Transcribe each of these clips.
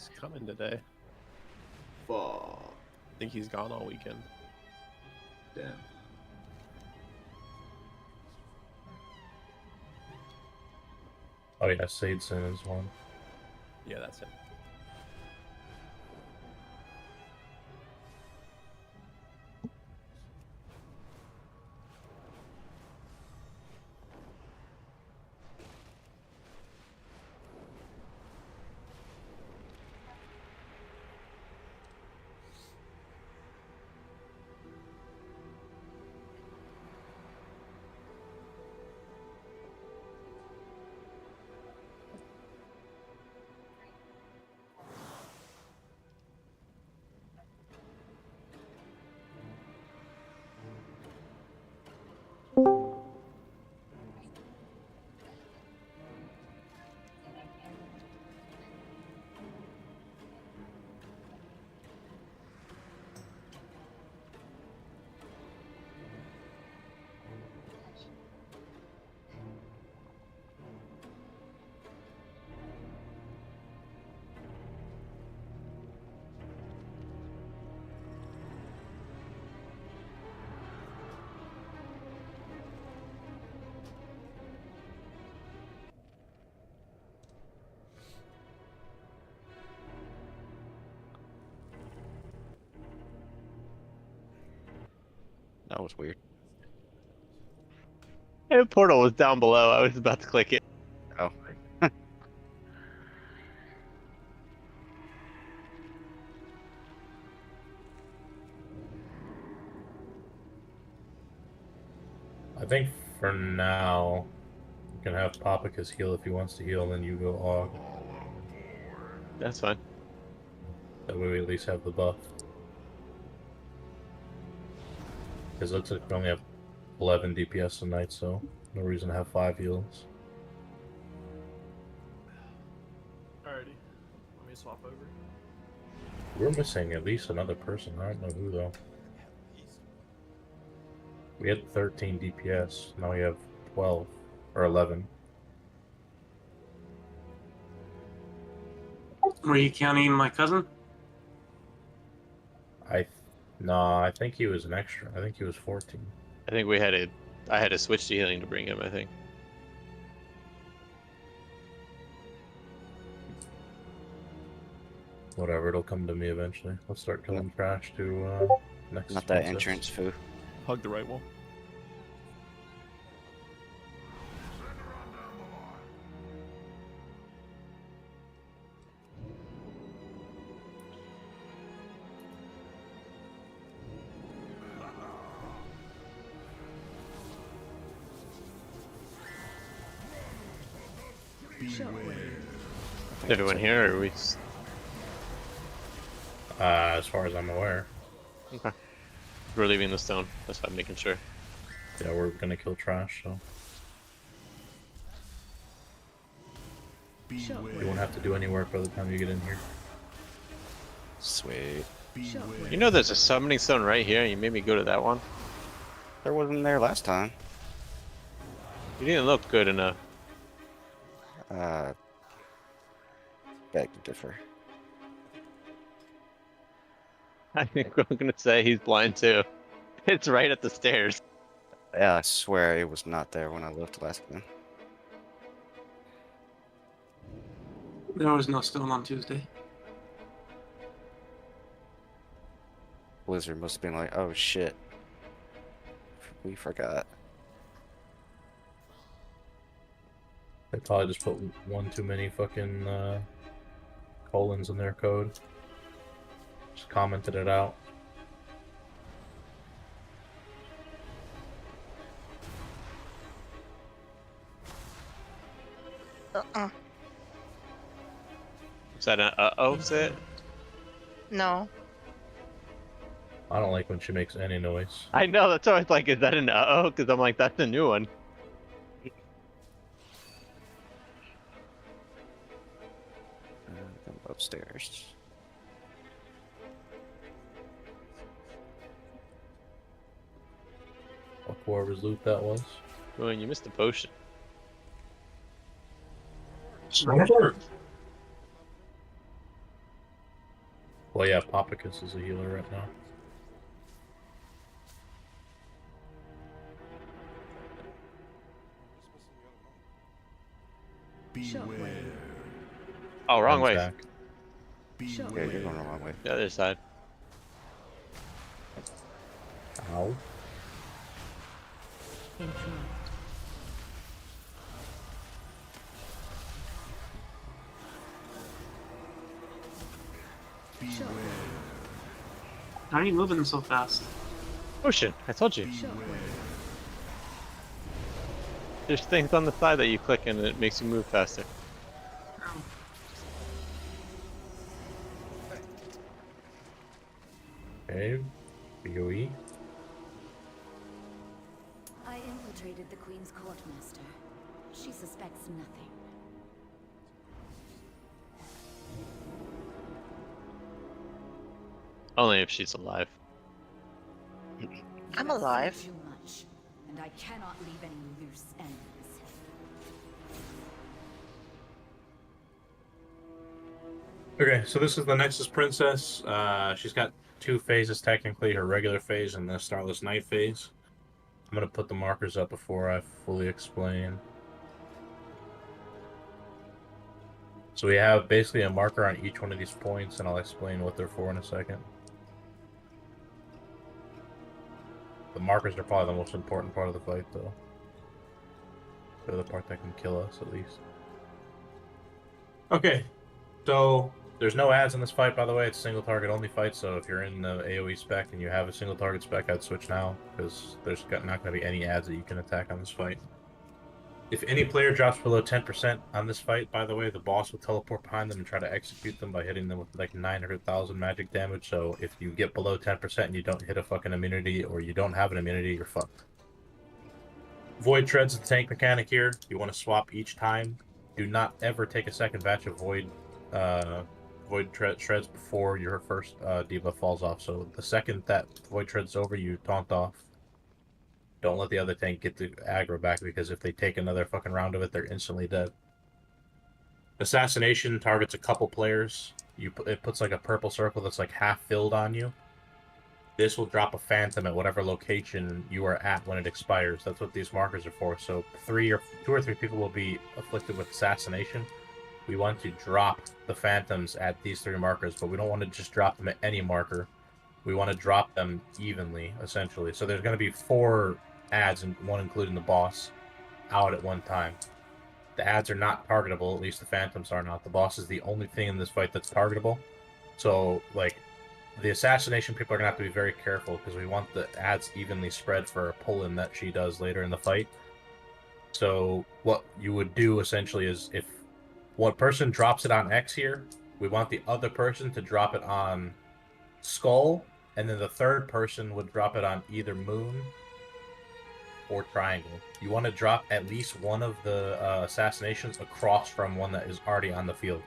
he's coming today. Fuck. I think he's gone all weekend. Damn. Oh yeah, Sadeson is one. Yeah, that's it. That was weird. Hey, the portal was down below. I was about to click it. Oh. I think for now, you can have Papicus heal if he wants to heal, and then you go Og. That's fine. That way we at least have the buff. Because it looks like we only have 11 DPS tonight, so no reason to have 5 heals. Alrighty. Let me swap over. We're missing at least another person. I don't know who though. We had 13 DPS. Now we have 12 or 11. Were you counting my cousin? I think he was an extra. I think he was 14. I think I had to switch to healing to bring him, I think. Whatever, it'll come to me eventually. Let's start killing trash to next. Not that princess. entrance foo. Hug the right wall. Everyone here, or are we? As far as I'm aware. Okay. We're leaving the stone. That's why I'm making sure. Yeah, we're gonna kill trash, so. You won't have to do any work by the time you get in here. Sweet. You know there's a summoning stone right here, and you made me go to that one? There wasn't there last time. You didn't look good enough. Beg to differ. I think I'm gonna say he's blind too. It's right at the stairs. Yeah, I swear it was not there when I looked last time. There was no stone on Tuesday. Blizzard must have been like, oh shit. We forgot. They probably just put one too many fucking colons in their code. Just commented it out. Is that an uh-oh set? No. I don't like when she makes any noise. I know, that's always like, is that an uh-oh? Because I'm like, that's a new one. Come upstairs. Fuck whoever's loot that was. Oh, and you missed the potion. Well, yeah, Popicus is a healer right now. Beware. Oh, wrong way. Zach. Yeah, you're going the wrong way. The other side. Ow. Beware. How are you moving so fast? Ocean, I told you. There's things on the side that you click and it makes you move faster. Okay. BOE. I infiltrated the Queen's court, Master. She suspects nothing. Only if she's alive. I'm You have alive. seen too much, and I cannot leave any loose ends. Okay, so this is the Nexus Princess. She's got 2 phases technically, her regular phase and the Starless Night phase. I'm gonna put the markers up before I fully explain. So we have basically a marker on each one of these points, and I'll explain what they're for in a second. The markers are probably the most important part of the fight, though. They're the part that can kill us, at least. Okay, so there's no ads in this fight, by the way. It's single target only fight, so if you're in the AoE spec and you have a single target spec, I'd switch now, because there's not going to be any ads that you can attack on this fight. If any player drops below 10% on this fight, by the way, the boss will teleport behind them and try to execute them by hitting them with like 900,000 magic damage. So if you get below 10% and you don't hit a fucking immunity, or you don't have an immunity, you're fucked. Void Treads is the tank mechanic here. You want to swap each time. Do not ever take a second batch of Void Treads before your first debuff falls off. So the second that Void Tread's over, you taunt off. Don't let the other tank get the aggro back, because if they take another fucking round of it, they're instantly dead. Assassination targets a couple players. It puts like a purple circle that's like half filled on you. This will drop a phantom at whatever location you are at when it expires. That's what these markers are for. So 2 or 3 people will be afflicted with assassination. We want to drop the phantoms at these 3 markers, but we don't want to just drop them at any marker. We want to drop them evenly, essentially. So there's going to be 4 ads, and 1 including the boss, out at one time. The ads are not targetable, at least the phantoms are not. The boss is the only thing in this fight that's targetable. So, like, the assassination people are going to have to be very careful, because we want the ads evenly spread for a pull-in that she does later in the fight. So what you would do, essentially, is if one person drops it on X here, we want the other person to drop it on Skull, and then the third person would drop it on either Moon or Triangle. You want to drop at least one of the assassinations across from one that is already on the field,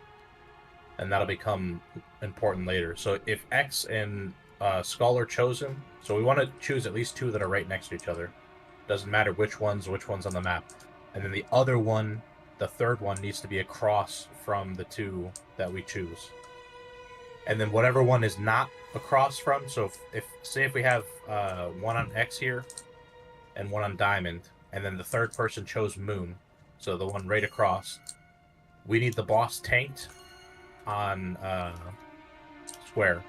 and that'll become important later. So if X and Skull are chosen, so we want to choose at least 2 that are right next to each other. Doesn't matter which one's on the map. And then the other one, the third one, needs to be across from the 2 that we choose. And then whatever one is not across from, so if we have 1 on X here and 1 on Diamond, and then the third person chose Moon, so the one right across, we need the boss tanked on Square.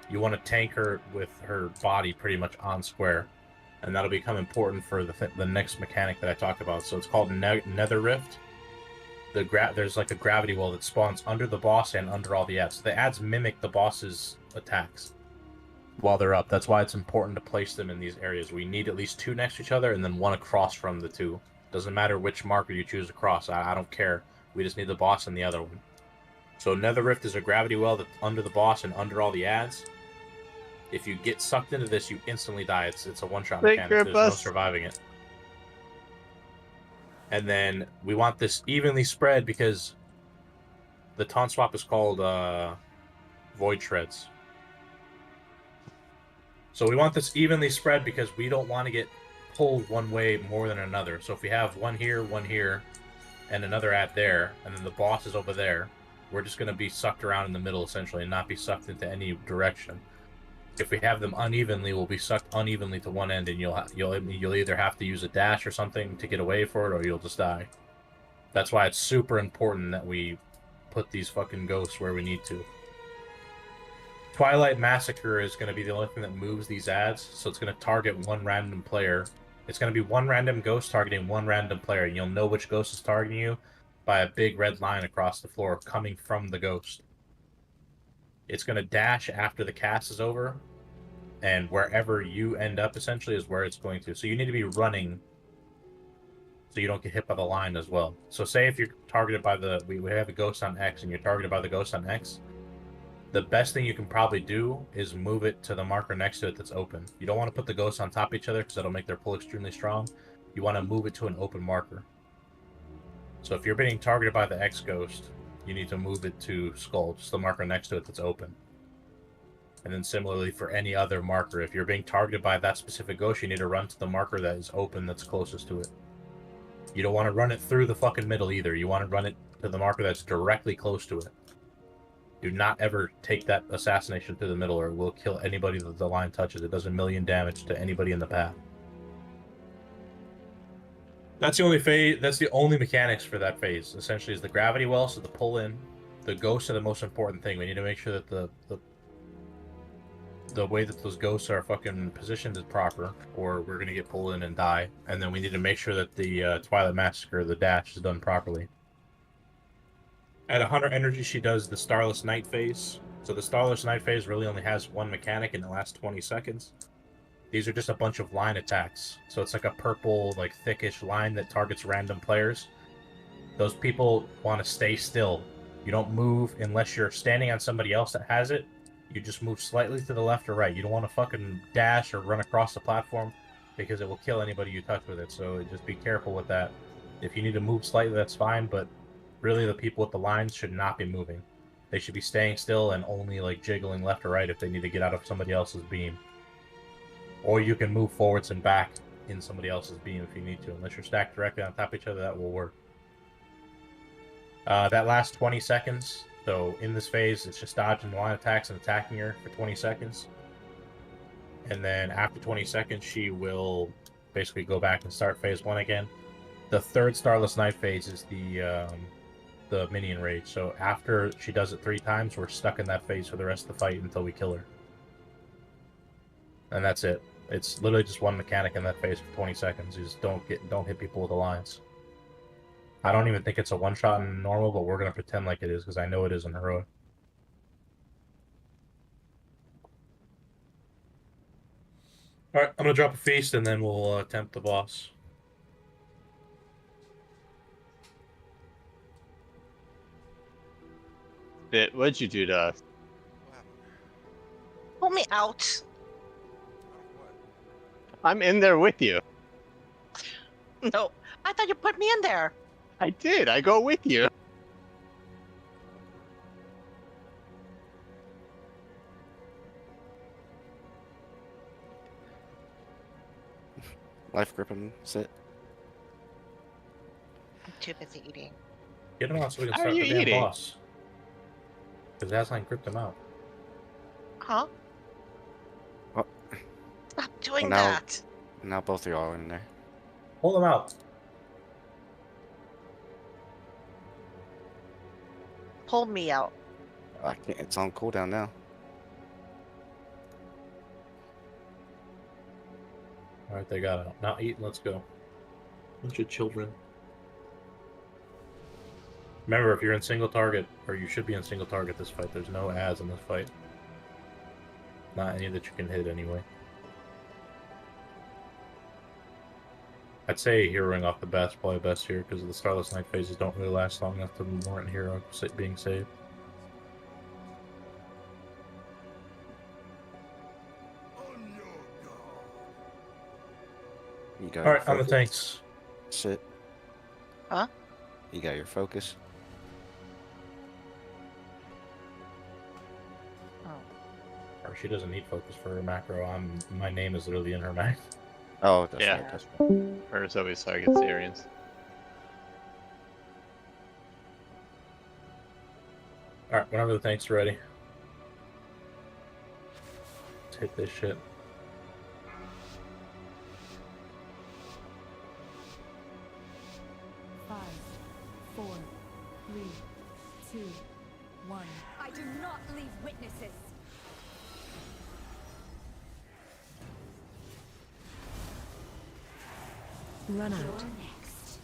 You want to tank her with her body pretty much on Square, and that'll become important for the next mechanic that I talk about. So it's called Nether Rift. There's like a gravity well that spawns under the boss and under all the ads. So the ads mimic the boss's attacks while they're up. That's why it's important to place them in these areas. We need at least 2 next to each other, and then 1 across from the 2. Doesn't matter which marker you choose across. I don't care. We just need the boss and the other one. So Nether Rift is a gravity well that's under the boss and under all the ads. If you get sucked into this, you instantly die. It's a one-shot mechanic. There's no surviving it. And then we want this evenly spread, because the taunt swap is called Void Treads. So we want this evenly spread because we don't want to get pulled one way more than another. So if we have 1 here, 1 here, and another ad there, and then the boss is over there, we're just going to be sucked around in the middle essentially and not be sucked into any direction. If we have them unevenly, we'll be sucked unevenly to one end, and you'll either have to use a dash or something to get away for it, or you'll just die. That's why it's super important that we put these fucking ghosts where we need to. Twilight Massacre is going to be the only thing that moves these ads, so it's going to target one random player. It's going to be one random ghost targeting one random player, and you'll know which ghost is targeting you by a big red line across the floor coming from the ghost. It's going to dash after the cast is over, and wherever you end up essentially is where it's going to. So you need to be running so you don't get hit by the line as well. So say if you're targeted by we have a ghost on X and you're targeted by the ghost on X, the best thing you can probably do is move it to the marker next to it that's open. You don't want to put the ghosts on top of each other because that'll make their pull extremely strong. You want to move it to an open marker. So if you're being targeted by the X ghost, you need to move it to Skull, just the marker next to it that's open. And then similarly for any other marker, if you're being targeted by that specific ghost, you need to run to the marker that is open that's closest to it. You don't want to run it through the fucking middle either. You want to run it to the marker that's directly close to it. Do not ever take that assassination through the middle, or it will kill anybody that the line touches. It does 1,000,000 damage to anybody in the path. That's the only phase. That's the only mechanics for that phase. Essentially, is the gravity well, so the pull in. The ghosts are the most important thing. We need to make sure that the way that those ghosts are fucking positioned is proper, or we're gonna get pulled in and die. And then we need to make sure that the Twilight Massacre, the dash, is done properly. At 100 energy, she does the Starless Night phase. So the Starless Night phase really only has one mechanic in the last 20 seconds. These are just a bunch of line attacks. So it's like a purple, like thickish line that targets random players. Those people want to stay still. You don't move unless you're standing on somebody else that has it. You just move slightly to the left or right. You don't want to fucking dash or run across the platform because it will kill anybody you touch with it. So just be careful with that. If you need to move slightly, that's fine, but really the people with the lines should not be moving. They should be staying still and only like jiggling left or right if they need to get out of somebody else's beam. Or you can move forwards and back in somebody else's beam if you need to. Unless you're stacked directly on top of each other, that will work. That last 20 seconds, so in this phase, it's just dodging line attacks and attacking her for 20 seconds. And then after 20 seconds, she will basically go back and start phase 1 again. The third Starless Night phase is the minion rage. So after she does it 3 times, we're stuck in that phase for the rest of the fight until we kill her. And that's it. It's literally just one mechanic in that phase for 20 seconds. You just don't hit people with the lines. I don't even think it's a one-shot in normal, but we're going to pretend like it is, because I know it is in heroic. Alright, I'm going to drop a feast, and then we'll attempt the boss. Bit, what'd you do to us? Pull me out. I'm in there with you. No, I thought you put me in there. I did. I go with you. Life grip and sit. I'm too busy eating. Get him out so we can How are start you the damn eating? boss. Because Aslan gripped him out. Huh? Oh. Stop doing Well, now- that. Now both of y'all are in there. Pull him out. Pull me out. I can't, it's on cooldown now. Alright, they got it. Now eat and let's go. Bunch of children. Remember, if you're in single target, or you should be in single target this fight, there's no ads in this fight. Not any that you can hit anyway. I'd say heroing off the bat is probably best here, because the Starless Night phases don't really last long enough to warrant hero being saved. You got Alright, your on the focus. tanks. Sit. Huh? You got your focus. Or she doesn't need focus for her macro. My name is literally in her mac. Oh, that's Yeah. right. That's right. Hers always targets the Aryans. Whenever the tank's ready. Let's hit this shit. Five, four, three, two, one. I do not leave witnesses. Run out. You're next.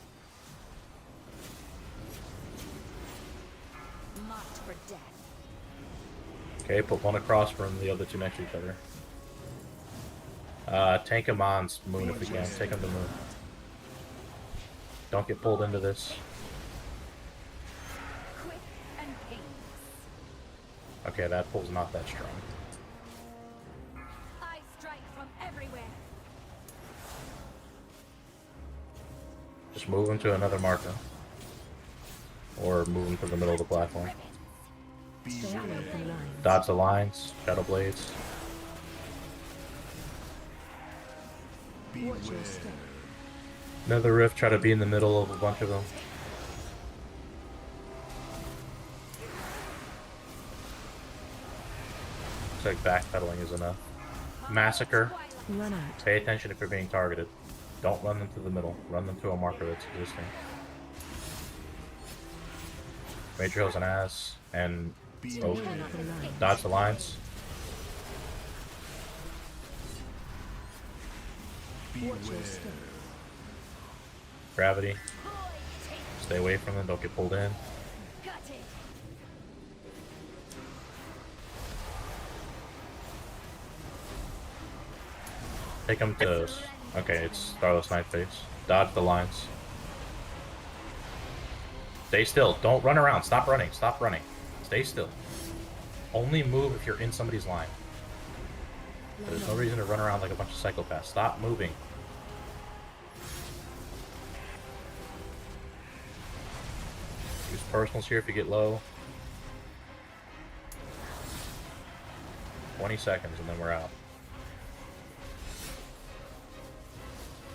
Marked for death. Okay, put one across from the other two next to each other. Tank him on Moon if we can. Take him to Moon. Don't get pulled into this. Quick and painless. Okay, that pull's not that strong. I strike from everywhere. Just move him to another marker. Or move him to the middle of the platform. Stay away from lines. Dodge the lines, Shadow Blades. Watch your step. Another Rift, try to be in the middle of a bunch of them. Looks like backpedaling is enough. Massacre. Run out. Pay attention if you're being targeted. Don't run them to the middle. Run them to a marker that's existing. Major Hill's an ass. And oh, Stay away from lines. dodge the lines. Watch your step. Gravity. Stay away from them. Don't get pulled in. Got it. Take them to... Okay, it's Starless Night Face. Dodge the lines. Stay still. Don't run around. Stop running. Stop running. Stay still. Only move if you're in somebody's line. There's no reason to run around like a bunch of psychopaths. Stop moving. Use personals here if you get low. 20 seconds and then we're out.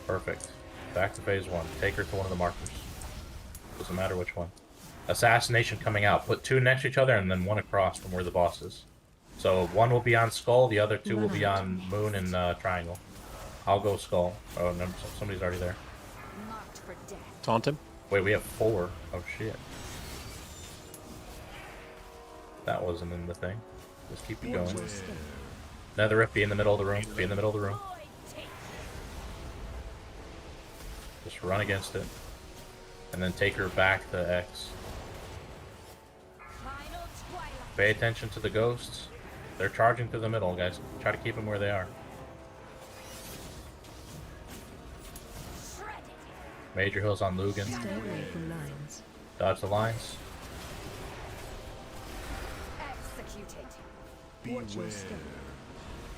Perfect. Back to phase 1. Take her to one of the markers. Doesn't matter which one. Assassination coming out. Put 2 next to each other and then 1 across from where the boss is. So 1 will be on Skull, the other 2 will be on Moon and Triangle. I'll go Skull. Oh, no, somebody's already there. Marked for death. Taunt him. Wait, we have 4. Oh shit. That wasn't in the thing. Just keep it going. Another Rift, be in the middle of the room. Be in the middle of the room. Just run against it. And then take her back to X. Final twilight. Pay attention to the ghosts. They're charging through the middle, guys. Try to keep them where they are. Shredded. Major Hill's on Lugan. Stay away from lines. Dodge the lines. Executed. Watch your step.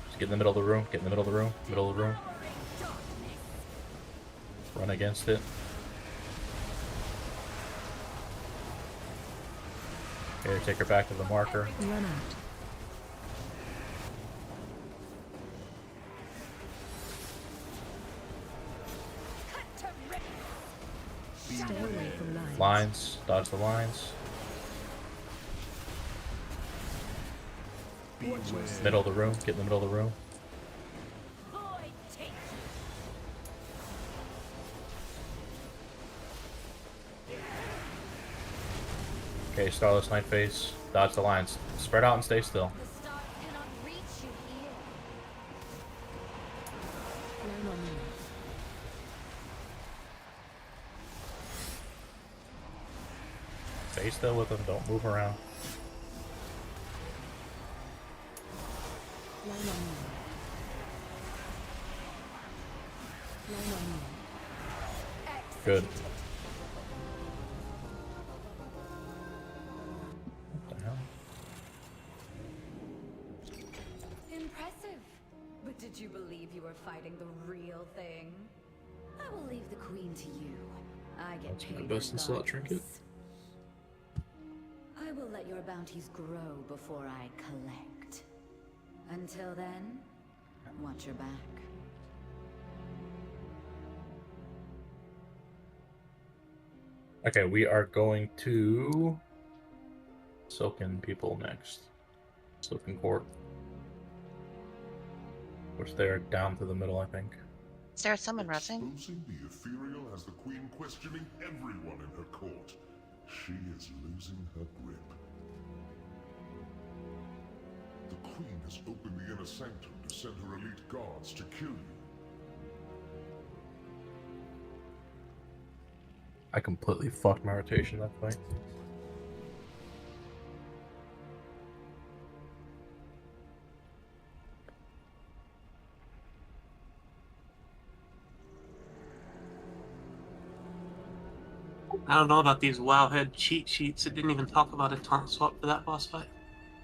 Just get in the middle of the room. Get in the middle of the room. Middle of the room. Darkness. Run against it. Okay, take her back to the marker. Run out. Cut to ribbons. Stay away from lines. Lines. Dodge the lines. Watch your step. Middle of the room. Get in the middle of the room. Void take. Okay, Starless Night Face. Dodge the lines. Spread out and stay still. The stars cannot reach you here. Lean on me. Stay still with them. Don't move around. Lean on me. Lean on me. Good. Executed. What the hell? Impressive. But did you believe you were fighting the real thing? I will leave the queen to you. I get That's my paid best in slot trinket. regardless. I will let your bounties grow before I collect. Until then, watch your back. Okay, we are going to Silken people next. Silken Court. Which they're down to the middle, I think. Is there someone rushing? Exposing the Ethereal has the Queen questioning everyone in her court. She is losing her grip. The Queen has opened the inner sanctum to send her elite guards to kill you. I completely fucked my rotation that fight. I don't know about these Wowhead cheat sheets. It didn't even talk about a taunt swap for that boss fight.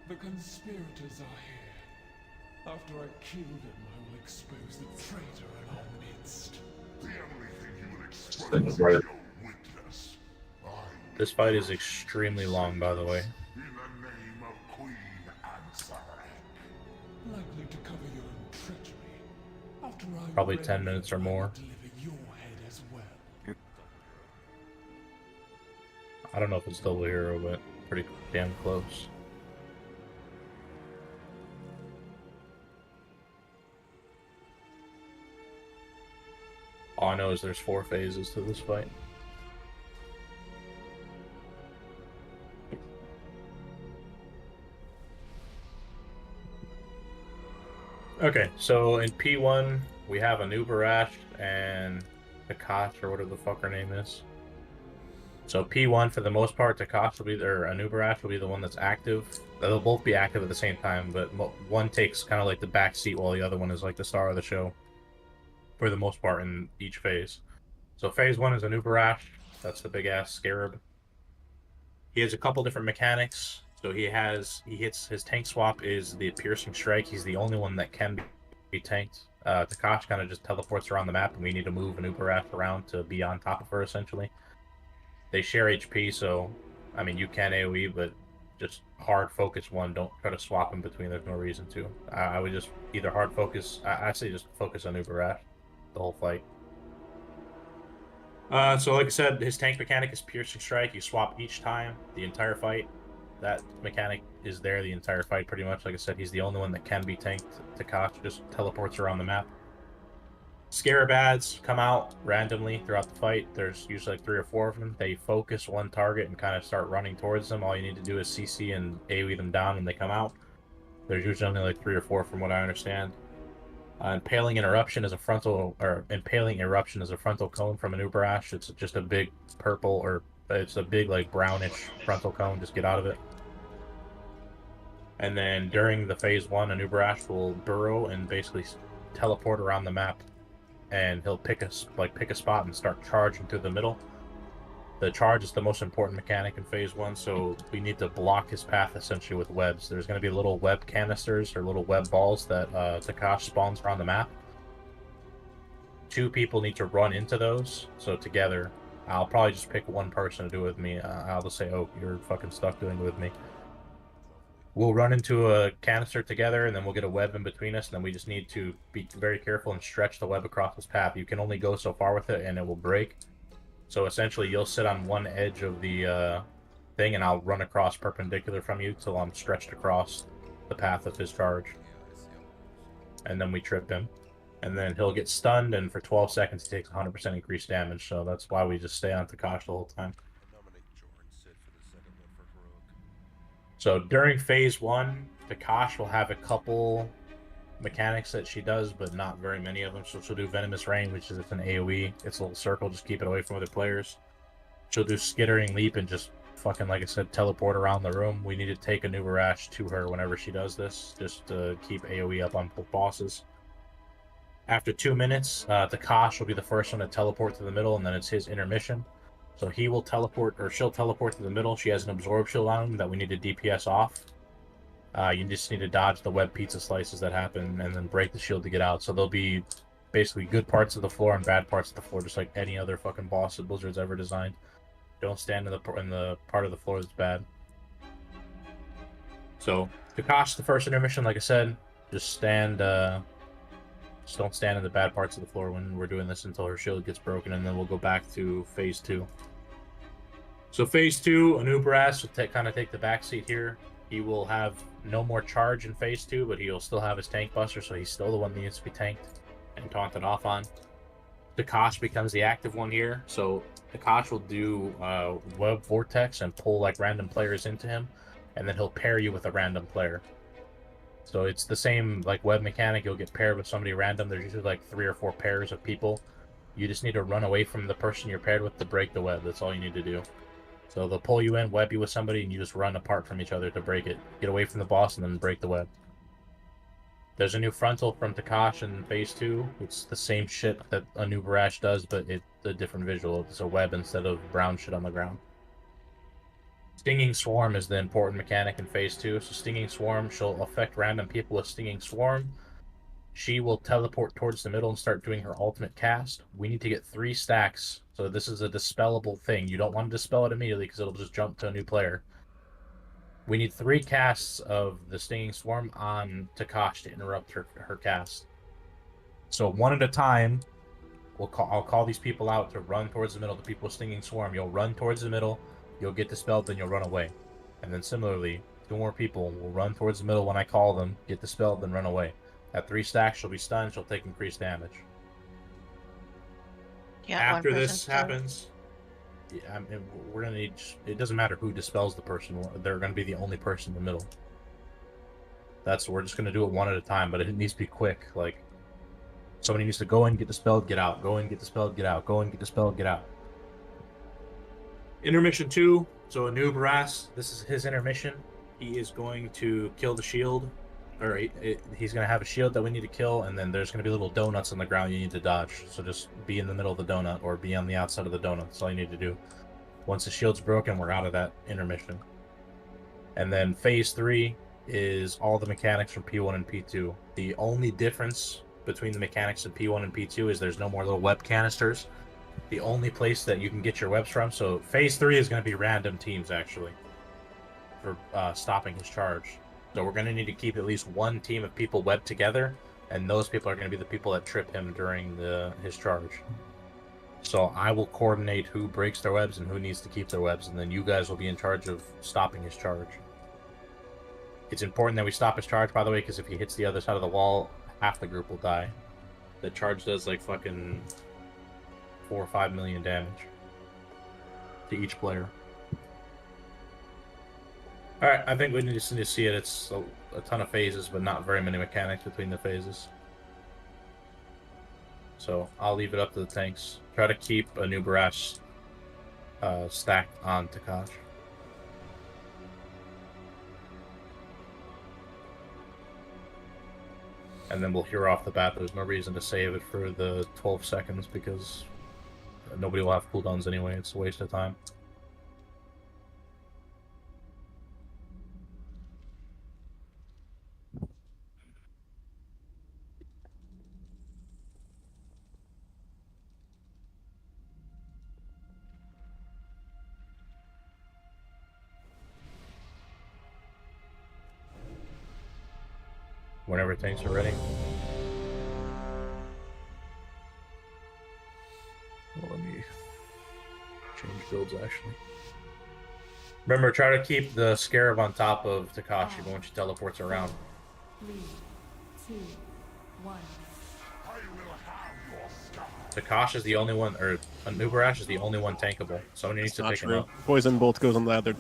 The conspirators are here. After I kill them, I will expose the traitor in our midst. The only thing you will expose is your weakness. This fight is extremely long, by the way. In the name of Queen Ansarek. Likely to cover your own treachery. After I Probably 10 minutes or more. deliver your head as well. I don't know if it's double hero, but pretty damn close. All I know is there's 4 phases to this fight. Okay, so in P1 we have Anub'arash and Takash, or whatever the fuck her name is. So P1 for the most part, Takash will be, or Anub'arash will be the one that's active. They'll both be active at the same time, but one takes kind of like the back seat while the other one is like the star of the show. For the most part in each phase. So phase 1 is Anub'arash. That's the big ass scarab. He has a couple different mechanics. So he hits his tank swap is the piercing strike. He's the only one that can be tanked. Takash kind of just teleports around the map, and we need to move Anub'arash around to be on top of her essentially. They share HP, so I mean you can AoE, but just hard focus one. Don't try to swap in between. There's no reason to. I would just either hard focus. I say just focus on Anub'arash the whole fight. So like I said, his tank mechanic is piercing strike. You swap each time the entire fight. That mechanic is there the entire fight pretty much. Like I said, he's the only one that can be tanked. Takash just teleports around the map. Scarabads come out randomly throughout the fight. There's usually like 3 or 4 of them. They focus one target and kind of start running towards them. All you need to do is CC and AoE them down when they come out. There's usually only like 3 or 4 from what I understand. Impaling eruption is a frontal cone from Anub'arash. It's just a big purple, or it's a big like brownish frontal cone. Just get out of it. And then during the phase 1, Anub'arash will burrow and basically teleport around the map. And he'll pick a spot and start charging through the middle. The charge is the most important mechanic in phase 1, so we need to block his path essentially with webs. There's going to be little web canisters or little web balls that Takash spawns around the map. 2 people need to run into those, so together, I'll probably just pick one person to do it with me. I'll just say, oh, you're fucking stuck doing it with me. We'll run into a canister together, and then we'll get a web in between us, and then we just need to be very careful and stretch the web across his path. You can only go so far with it, and it will break. So essentially, you'll sit on one edge of the thing, and I'll run across perpendicular from you till I'm stretched across the path of his charge. And then we trip him. And then he'll get stunned, and for 12 seconds he takes 100% increased damage, so that's why we just stay on Takash the whole time. So during phase 1, Takash will have a couple mechanics that she does, but not very many of them. So she'll do Venomous Rain, which is an AoE. It's a little circle, just keep it away from other players. She'll do Skittering Leap and just fucking, like I said, teleport around the room. We need to take Anub'arash to her whenever she does this, just to keep AoE up on both bosses. After 2 minutes, Takash will be the first one to teleport to the middle, and then it's his intermission. So he will teleport, or she'll teleport to the middle. She has an absorb shield on him that we need to DPS off. You just need to dodge the web pizza slices that happen and then break the shield to get out. So there'll be basically good parts of the floor and bad parts of the floor, just like any other fucking boss that Blizzard's ever designed. Don't stand in the part of the floor that's bad. So Takash, the first intermission, like I said, just stand. Just don't stand in the bad parts of the floor when we're doing this until her shield gets broken, and then we'll go back to phase 2. So phase 2, Anubaras will kind of take the backseat here. He will have no more charge in phase 2, but he'll still have his tank buster, so he's still the one that needs to be tanked and taunted off on. Takash becomes the active one here, so Takash will do web vortex and pull like random players into him, and then he'll pair you with a random player. So it's the same like web mechanic. You'll get paired with somebody random. There's usually like 3 or 4 pairs of people. You just need to run away from the person you're paired with to break the web. That's all you need to do. So they'll pull you in, web you with somebody, and you just run apart from each other to break it. Get away from the boss and then break the web. There's a new frontal from Takash in phase 2. It's the same shit that a new Barash does, but it's a different visual. It's a web instead of brown shit on the ground. Stinging Swarm is the important mechanic in phase 2. So Stinging Swarm, she'll affect random people with Stinging Swarm. She will teleport towards the middle and start doing her ultimate cast. We need to get 3 stacks. So this is a dispellable thing. You don't want to dispel it immediately because it'll just jump to a new player. We need 3 casts of the Stinging Swarm on Takash to interrupt her cast. So one at a time, I'll call these people out to run towards the middle. The people with Stinging Swarm, you'll run towards the middle, you'll get dispelled, then you'll run away. And then similarly, 2 more people will run towards the middle when I call them, get dispelled, then run away. At 3 stacks, she'll be stunned, she'll take increased damage. Yeah, After this happens, yeah, I mean, we're gonna need. It doesn't matter who dispels the person; they're gonna be the only person in the middle. We're just gonna do it one at a time, but it needs to be quick. Like somebody needs to go in, get dispelled, get out. Go in, get dispelled, get out. Go in, get dispelled, get out. Intermission 2. So Anub Ras, this is his intermission. He is going to kill the shield, or he's going to have a shield that we need to kill, and then there's going to be little donuts on the ground you need to dodge. So just be in the middle of the donut, or be on the outside of the donut. That's all you need to do. Once the shield's broken, we're out of that intermission. And then phase 3 is all the mechanics from P1 and P2. The only difference between the mechanics of P1 and P2 is there's no more little web canisters. The only place that you can get your webs from. So phase 3 is going to be random teams, actually, for stopping his charge. So we're going to need to keep at least 1 team of people webbed together, and those people are going to be the people that trip him during his charge. So I will coordinate who breaks their webs and who needs to keep their webs, and then you guys will be in charge of stopping his charge. It's important that we stop his charge, by the way, because if he hits the other side of the wall, half the group will die. The charge does like fucking 4 or 5 million damage to each player. Alright, I think we just need to see it. It's a ton of phases, but not very many mechanics between the phases. So I'll leave it up to the tanks. Try to keep a new Barash stacked on Takash. And then we'll hear off the bat there's no reason to save it for the 12 seconds because nobody will have cooldowns anyway. It's a waste of time. Whenever tanks are ready. Well, let me change builds actually. Remember, try to keep the Scarab on top of Takashi when she teleports around. 3, 2, 1. Takashi is the only one, or Nubarash is the only one tankable. Somebody needs to pick him up. Poison Bolt goes on the other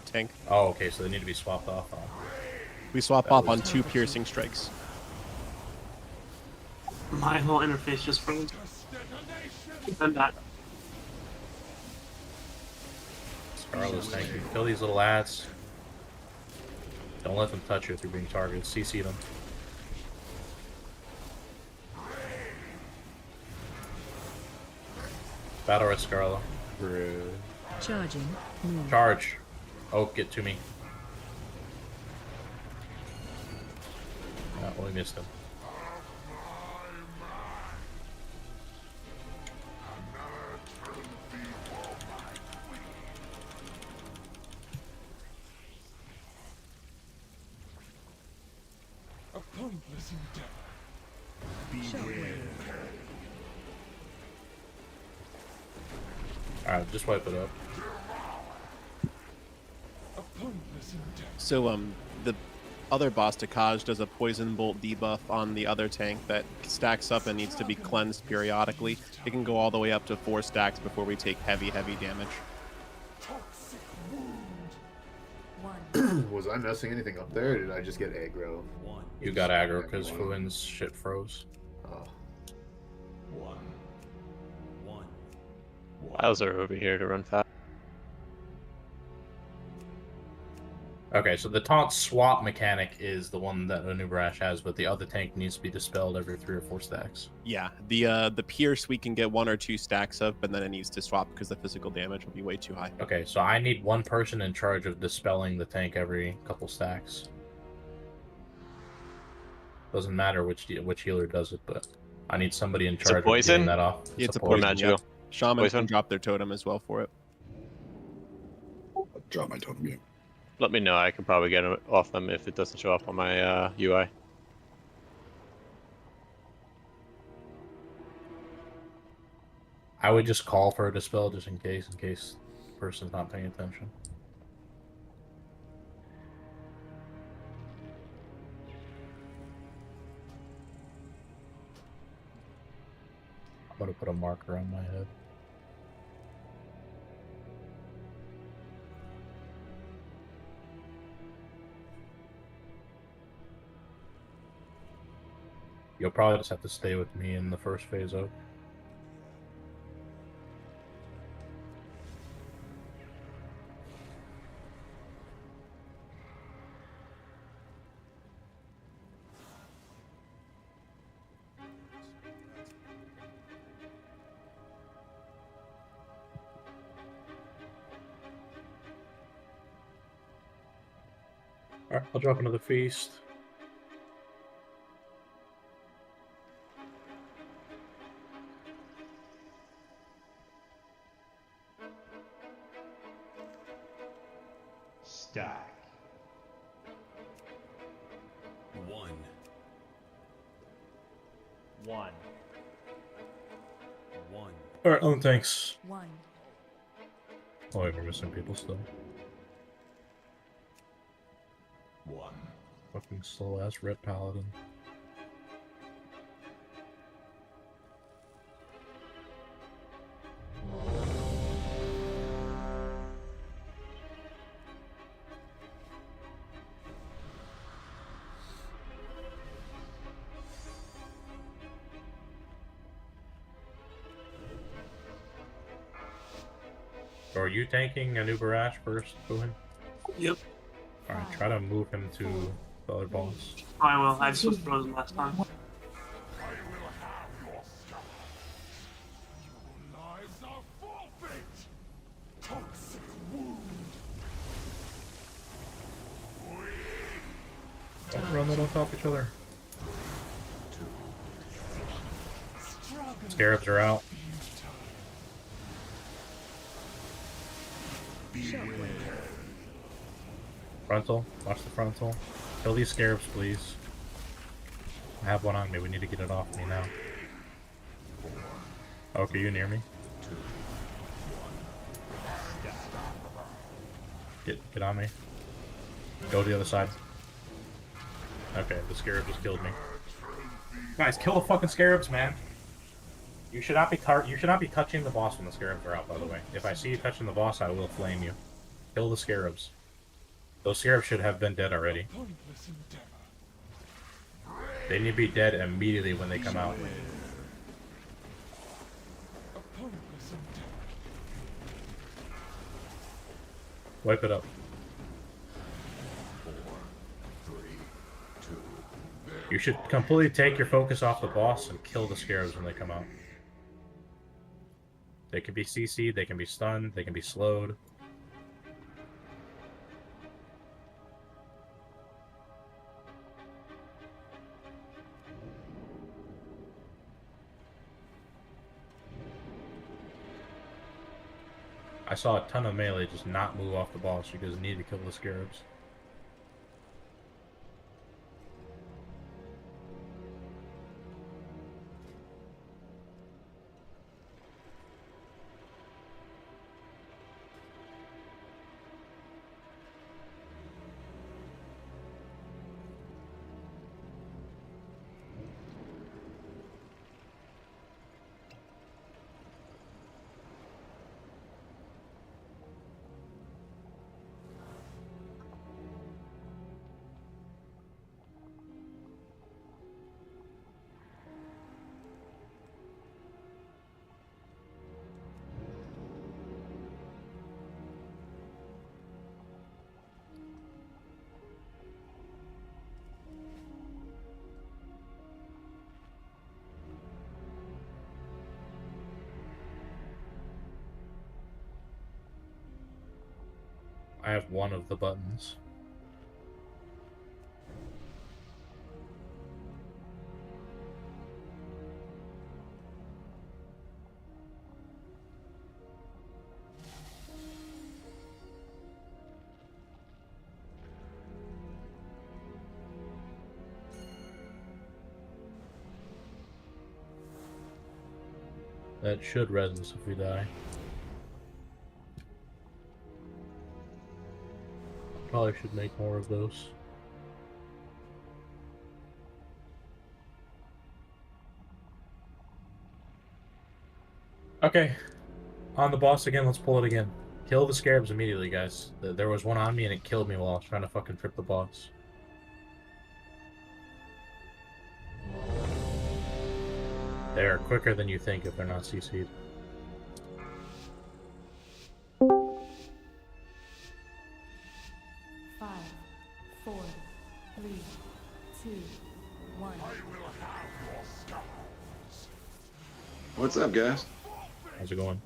tank. Oh, okay, so they need to be swapped off on. We swap off on 2 piercing strikes. My whole interface just froze. I'm back. Scarlet's tanking. Kill these little ads. Don't let them touch you if you're being targeted. CC them. Battle Red Scarlet. Charging. Charge. Oh, get to me. Oh, we missed him. A pointless endeavor. Beware. Alright, just wipe it up. pointless endeavor. So the other boss, Takaj, does a poison bolt debuff on the other tank that stacks up and needs to be cleansed periodically. It can go all the way up to 4 stacks before we take heavy damage. Toxic wound. Was I messing anything up there, or did I just get aggro? You got aggro because Fuin's shit froze. Oh. Bowser over here to run fast. Okay, so the taunt swap mechanic is the one that Anubarash has, but the other tank needs to be dispelled every 3 or 4 stacks. Yeah, the pierce we can get 1 or 2 stacks of, but then it needs to swap because the physical damage will be way too high. Okay, so I need one person in charge of dispelling the tank every couple stacks. Doesn't matter which healer does it, but I need somebody in charge of getting that off. It's a Or poison. magical. Yeah. Shaman Poison. can drop their totem as well for it. I'll drop my totem, yeah. Let me know. I can probably get it off them if it doesn't show up on my UI. I would just call for a dispel just in case the person's not paying attention. I'm gonna put a marker on my head. You'll probably just have to stay with me in the first phase of. Alright, I'll drop another feast. Stack. 1. 1. Alright, thanks. 1. Oh, wait, we're missing people still. 1. Fucking slow ass red paladin. So are you tanking Anubarash first, Fuin? Yep. Alright, try to move him to the other boss. I will. I just was frozen last time. Lives are forfeit. Toxic wound. Don't run them on top of each other. Scarabs are out. Frontal, watch the frontal. Kill these scarabs, please. I have one on me, we need to get it off me now. Okay, you near me? Get on me. Go to the other side. Okay, the scarab just killed me. Guys, kill the fucking scarabs, man! You should not be touching the boss when the scarabs are out, by the way. If I see you touching the boss, I will flame you. Kill the scarabs. Those scarabs should have been dead already. They need to be dead immediately when they come out. Wipe it up. You should completely take your focus off the boss and kill the scarabs when they come out. They can be CC'd, they can be stunned, they can be slowed. I saw a ton of melee just not move off the boss because it needed to kill the scarabs. I have one of the buttons. That should res us if we die. Probably should make more of those. Okay. On the boss again, let's pull it again. Kill the scarabs immediately, guys. There was one on me and it killed me while I was trying to fucking trip the boss. They're quicker than you think if they're not CC'd. What's up, guys? How's it going?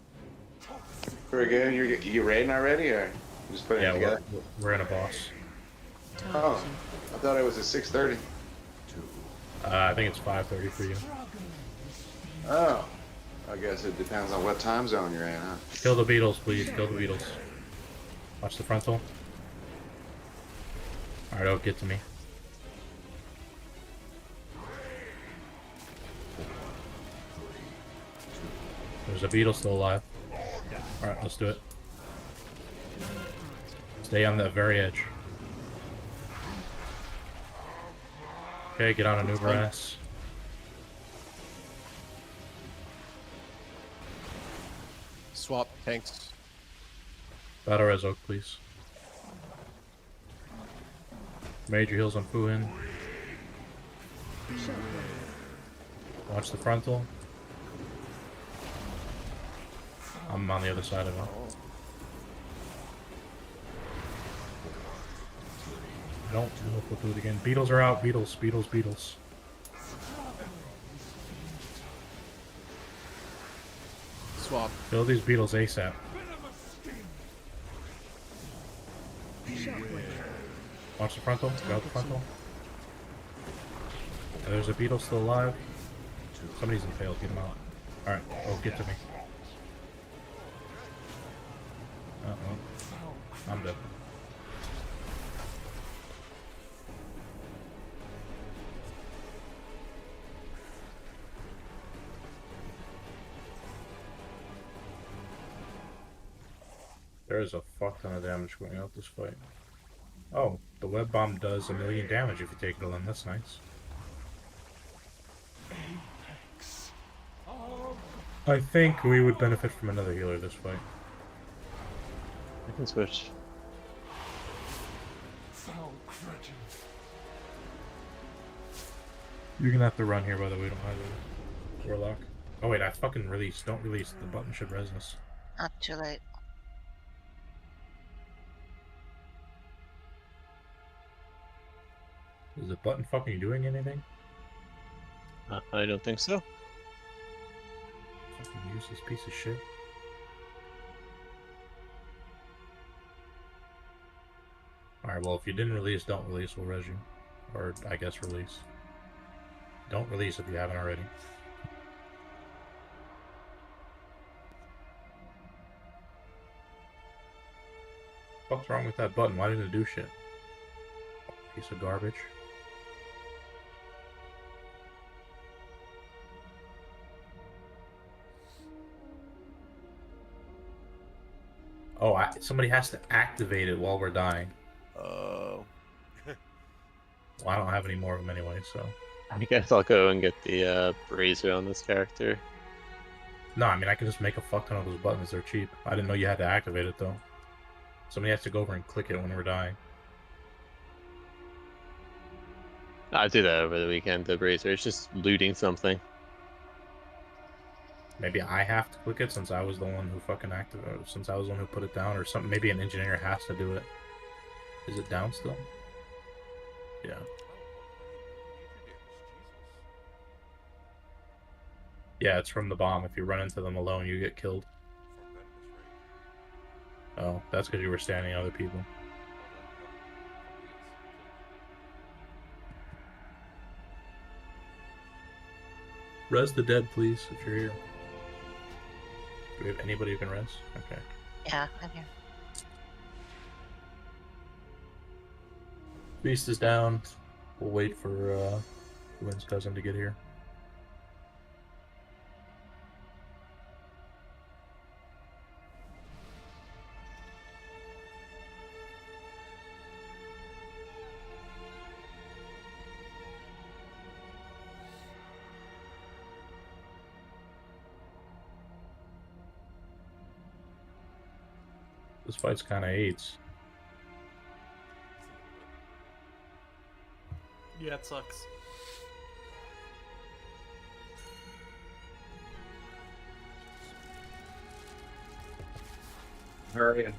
Pretty good. You raiding already, or just putting it together? We're in a boss. Oh, I thought it was at 6:30. I think it's 5:30 for you. Oh, I guess it depends on what time zone you're in, huh? Kill the beetles, please. Kill the beetles. Watch the frontal. Alright, don't get to me. There's a beetle still alive. Alright, let's do it. Stay on the very edge. Okay, get on an Uber ass. Swap tanks. Battle res oak, please. Major heals on Fuhin. Watch the frontal. I'm on the other side of it. I don't know if we'll do it again. Beetles are out. Beetles, beetles, beetles. Swap. Kill these beetles ASAP. Watch the frontal. Get out the frontal. There's a beetle still alive. Somebody's impaled. Get him out. Alright. Oh, get to me. Uh-oh. I'm dead. There is a fuck ton of damage going out this fight. Oh, the web bomb does 1,000,000 damage if you take it on. That's nice. I think we would benefit from another healer this fight. I can switch. You're gonna have to run here, by the way. We don't have a warlock. Oh wait, I fucking released. Don't release. The button should res us. Not too late. Is the button fucking doing anything? I don't think so. Fucking useless piece of shit. Alright, well, if you didn't release, don't release. We'll res you. Or, I guess, release. Don't release if you haven't already. What's wrong with that button? Why didn't it do shit? Piece of garbage. Oh, somebody has to activate it while we're dying. Oh. Well, I don't have any more of them anyway, so... I guess I'll go and get the brazier on this character. No, I mean, I can just make a fuck ton of those buttons. They're cheap. I didn't know you had to activate it, though. Somebody has to go over and click it when we're dying. I did that over the weekend, the brazier. It's just looting something. Maybe I have to click it since I was the one who fucking activated it, since I was the one who put it down, or something. Maybe an engineer has to do it. Is it down still? Yeah. Yeah, it's from the bomb. If you run into them alone, you get killed. Oh, that's because you were standing other people. Res the dead, please, if you're here. Do we have anybody who can res? Okay. Yeah, I'm here. Beast is down. We'll wait for Wynn's cousin to get here. This fight's kind of AIDS. Yeah, it sucks. Hurry.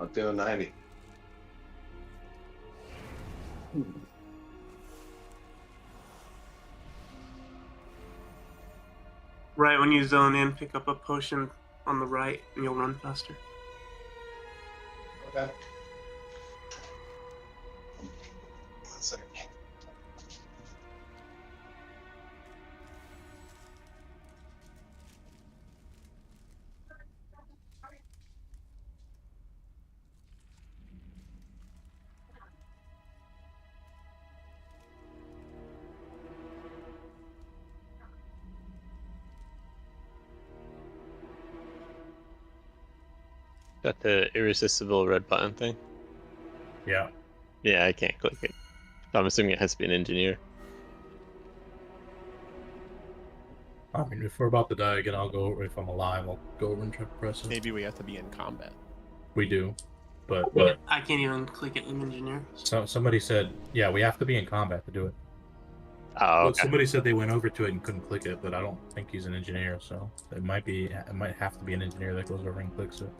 I'm doing 90. Right when you zone in, pick up a potion on the right, and you'll run faster. Okay. 1 second. Got the irresistible red button thing? Yeah. Yeah, I can't click it. I'm assuming it has to be an engineer. I mean, if we're about to die again, I'll go over. If I'm alive, I'll go over and try to press it. Maybe we have to be in combat. We do, but I can't even click it in engineer. so somebody said, yeah, we have to be in combat to do it. Oh, okay. Somebody said they went over to it and couldn't click it, but I don't think he's an engineer, so it might have to be an engineer that goes over and clicks it.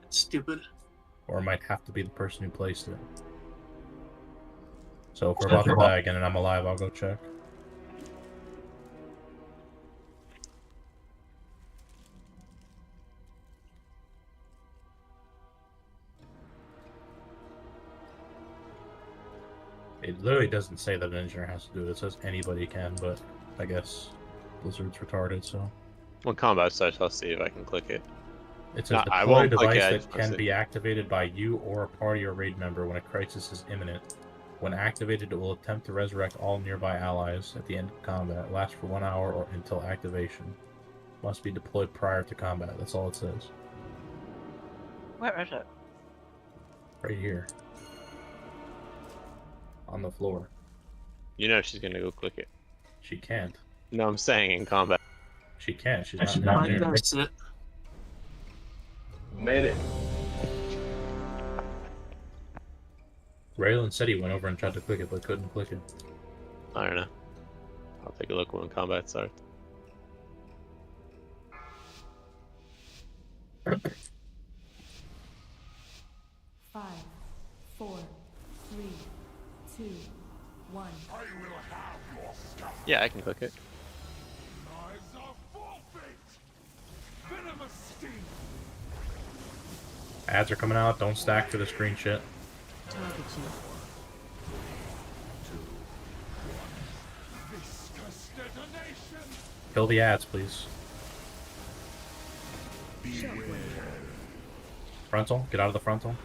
Stupid. Or it might have to be the person who placed it. So if we're about to die again and I'm alive, I'll go check. It literally doesn't say that an engineer has to do it. It says anybody can, but I guess Blizzard's retarded, so. When combat starts, I'll see if I can click it. It says I deploy a won't click device it, that can be activated by you or a party or raid member when a crisis is imminent. When activated, it will attempt to resurrect all nearby allies at the end of combat. It lasts for 1 hour or until activation. Must be deployed prior to combat. That's all it says. Where is it? Right here. On the floor. You know she's gonna go click it. She can't. No, I'm saying in combat. She can't. She's not an engineer. That's it. Made it. Raylan said he went over and tried to click it, but couldn't click it. I don't know. I'll take a look when combat starts. Five, 4, 3, 2, 1. I will have your stuff. Yeah, I can click it. Lives are forfeit. Venomous sting. Ads are coming out. Don't stack for the screen shit. Target you. Viscous detonation. Kill the ads, please. Frontal. Get out of the frontal.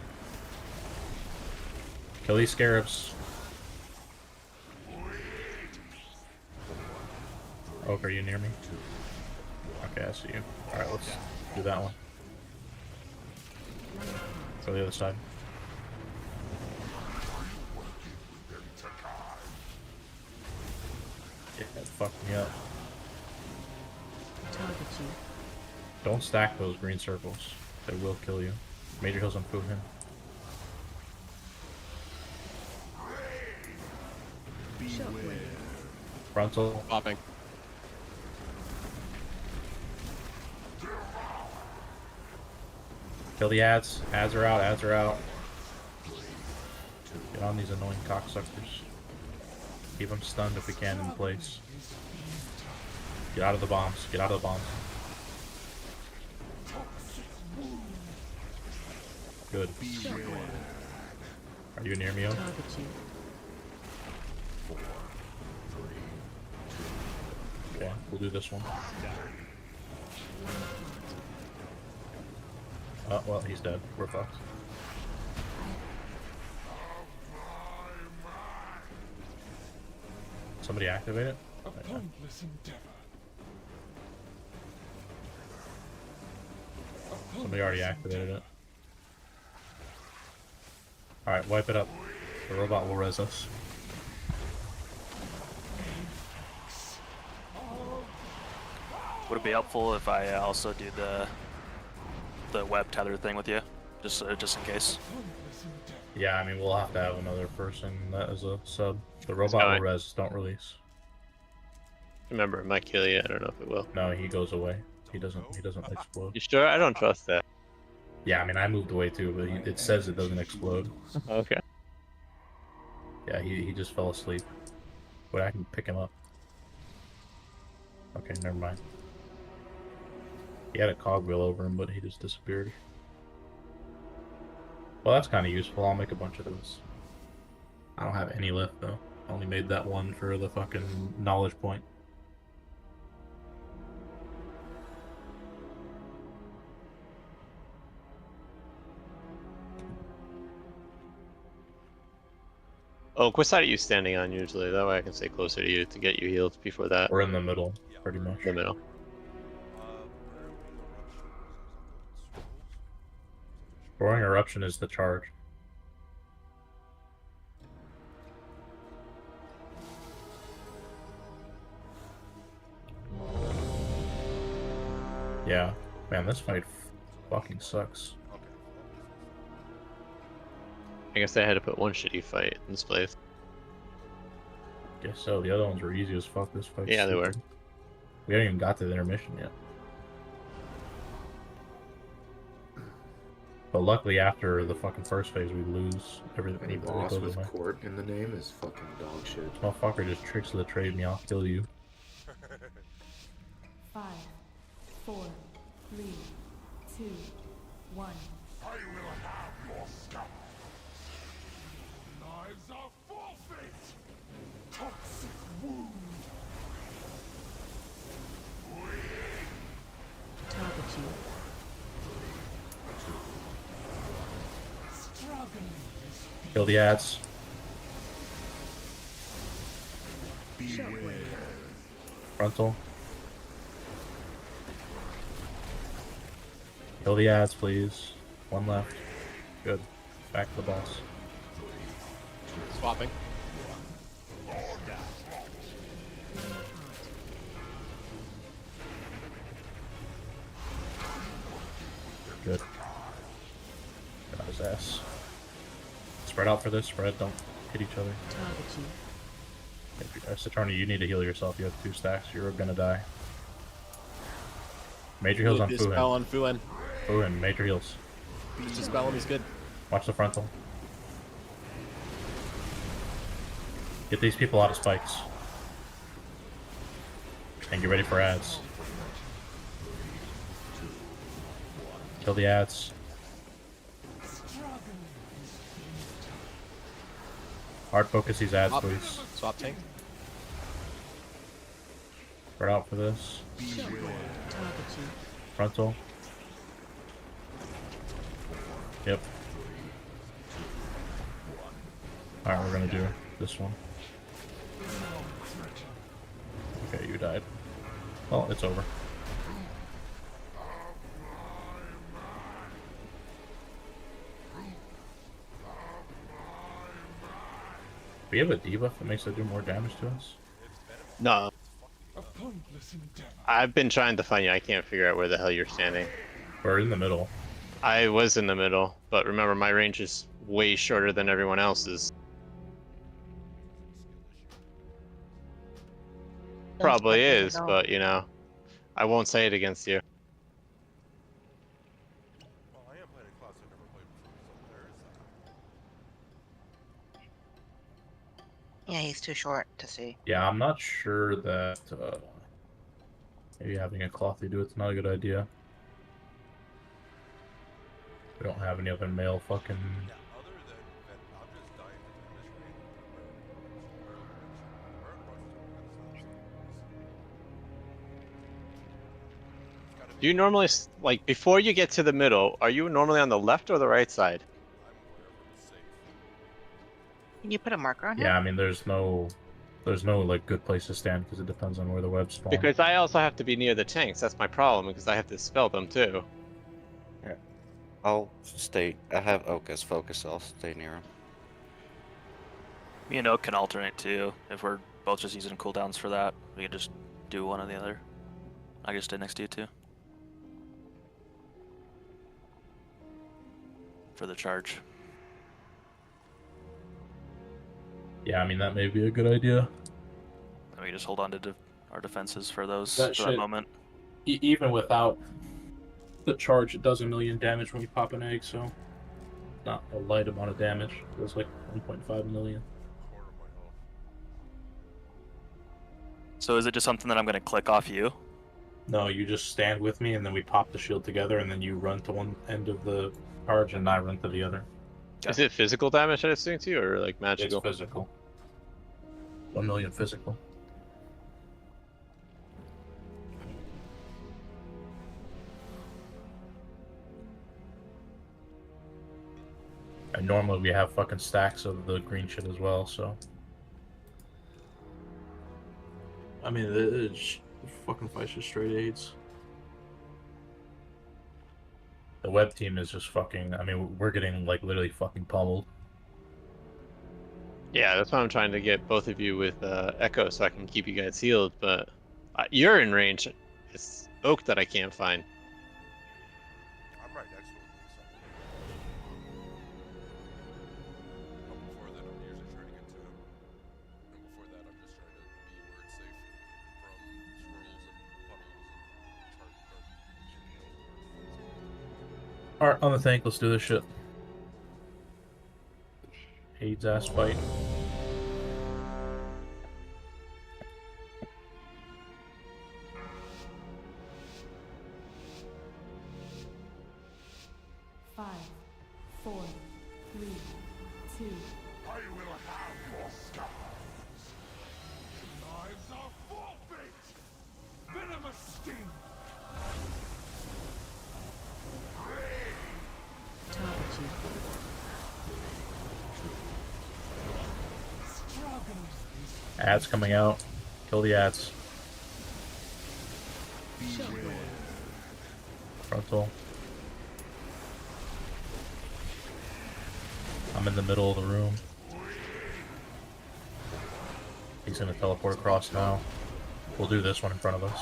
Kill these scarabs. Oak, are you near me? Okay, I see you. Alright, let's do that one. Go the other side. Yeah, that fucked me up. Target you. Don't stack those green circles. They will kill you. Major heals on Fuhin. Shockwave. Frontal. Popping. Kill the ads. Ads are out. Ads are out. Get on these annoying cocksuckers. Keep them stunned if we can in place. Get out of the bombs. Get out of the bombs. Toxic wound. Good. Are you near me? Target you. Okay, we'll do this one. Oh, well, he's dead. We're fucked. Somebody activate it? A pointless endeavor. Somebody already activated it. Alright, wipe it up. The robot will res us. Would it be helpful if I also do the web tether thing with you, just in case? Yeah, I mean, we'll have to have another person that is a sub. The robot will res, don't release. Remember, it might kill you. I don't know if it will. No, he goes away. He doesn't explode. You sure? I don't trust that. Yeah, I mean, I moved away too, but it says it doesn't explode. Okay. Yeah, he just fell asleep. But I can pick him up. Okay, never mind. He had a cogwheel over him, but he just disappeared. Well, that's kind of useful. I'll make a bunch of those. I don't have any left, though. I only made that one for the fucking knowledge point. Oh, what side are you standing on usually? That way I can stay closer to you to get you healed before that. We're in the middle, pretty much. The middle. Roaring Eruption is the charge. Yeah, man, this fight fucking sucks. I guess I had to put one shitty fight in this place. Guess so. The other ones were easy as fuck. This fight. Yeah, they were. We haven't even got to the intermission yet. But luckily, after the fucking first phase, we lose everything. Any boss with court in the name is fucking dog shit. This motherfucker just tricks the trade me. I'll kill you. 5, 4, 3, 2, 1. I will have your scalp. Lives are forfeit. Toxic wound. Target you. Kill the ads. Frontal. Kill the ads, please. One left. Good. Back to the boss. Swapping. Good. Got his ass. Spread out for this. Spread. Don't hit each other. Target you. Saturni, you need to heal yourself. You have 2 stacks. You're gonna die. Major heals on Dispel Fuhen. on Fuhen. Fuhen, major heals. Just dispel him, he's good. Watch the frontal. Get these people out of spikes. And get ready for ads. Kill the ads. Hard focus these ads, Swap. please. Swap tank. Spread out for this. Target you. Frontal. Yep. Alright, we're gonna do this one. Okay, you died. Well, it's over. We have a debuff that makes it do more damage to us? No. A pointless endeavor. I've been trying to find you. I can't figure out where the hell you're standing. We're in the middle. I was in the middle, but remember my range is way shorter than everyone else's. Probably is, but you know, I won't say it against you. Yeah, he's too short to see. Yeah, I'm not sure that maybe having a clothy do it's not a good idea. We don't have any other male fucking. Do you normally like before you get to the middle? Are you normally on the left or the right side? Can you put a marker on it? Yeah, I mean, there's no like good place to stand because it depends on where the web spawns. Because I also have to be near the tanks. That's my problem because I have to spell them too. Yeah. I'll stay. I have Oka's focus. I'll stay near him. Me and Oak can alternate too. If we're both just using cooldowns for that, we can just do one or the other. I can stay next to you too. For the charge. Yeah, I mean that may be a good idea. And we just hold on to our defenses for those That for that moment. Even without the charge, it does 1,000,000 damage when you pop an egg, so not a light amount of damage. It was like 1.5 million. So is it just something that I'm going to click off you? No, you just stand with me, and then we pop the shield together, and then you run to one end of the charge, and I run to the other. Is it physical damage that it's doing to you, or like magical? It's physical. 1 million physical. And normally we have fucking stacks of the green shit as well, so. I mean, it's fucking fights just straight AIDS. The web team is just fucking. I mean, we're getting like literally fucking pummeled. Yeah, that's why I'm trying to get both of you with Echo so I can keep you guys healed. But you're in range. It's Oak that I can't find. I'm right next to him. But before that, I'm usually trying to get to him. And before that, I'm just trying to be where it's safe from swirls and puddles and Alright, on the tank, let's do this shit. AIDS ass fight. Five, 4, 3, 2. I will have your scars. Lives are forfeit. Venomous sting. Ads coming out. Kill the ads. Frontal. I'm in the middle of the room. He's gonna teleport across now. We'll do this one in front of us.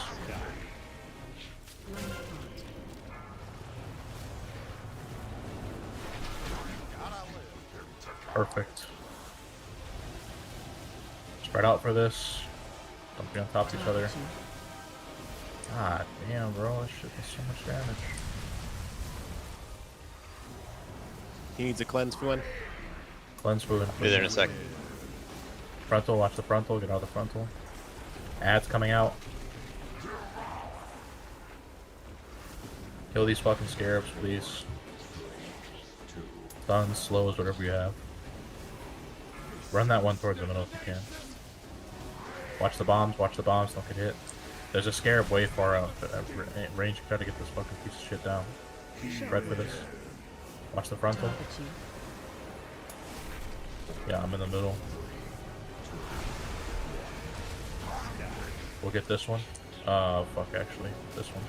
Perfect. Spread out for this. Don't be on top of each other. God damn, bro. This shit does so much damage. He needs a cleanse fluid. Cleanse fluid. Be there in a sec. Frontal, watch the frontal. Get out of the frontal. Ads coming out. Kill these fucking scarabs, please. Stuns, slows, whatever you have. Run that one towards the middle if you can. Watch the bombs, don't get hit. There's a scarab way far out. Range, try to get this fucking piece of shit down. Spread for this. Watch the frontal. Yeah, I'm in the middle. We'll get this one. Fuck, actually. This one.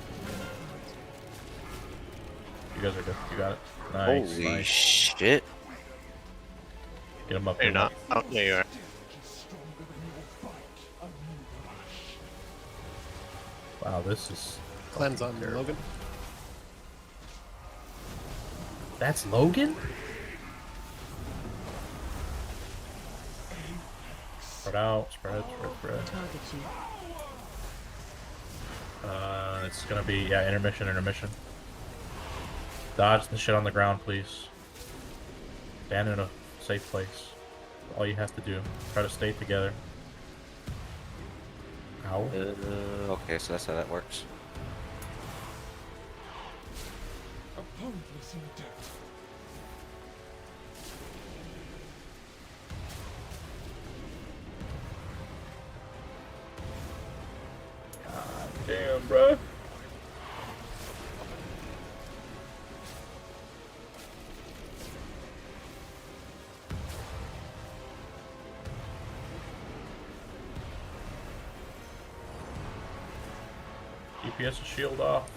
You guys are good. You got it. Nice. Holy nice. shit. Get him up. You're not. Oh, there you are. Wow, this is... Cleanse on Logan. That's Logan? Spread out, spread. It's gonna be, yeah, intermission. Dodge the shit on the ground, please. Stand in a safe place. All you have to do. Try to stay together. Ow. Okay, so that's how that works. A pointless intent. bro. DPS a shield off.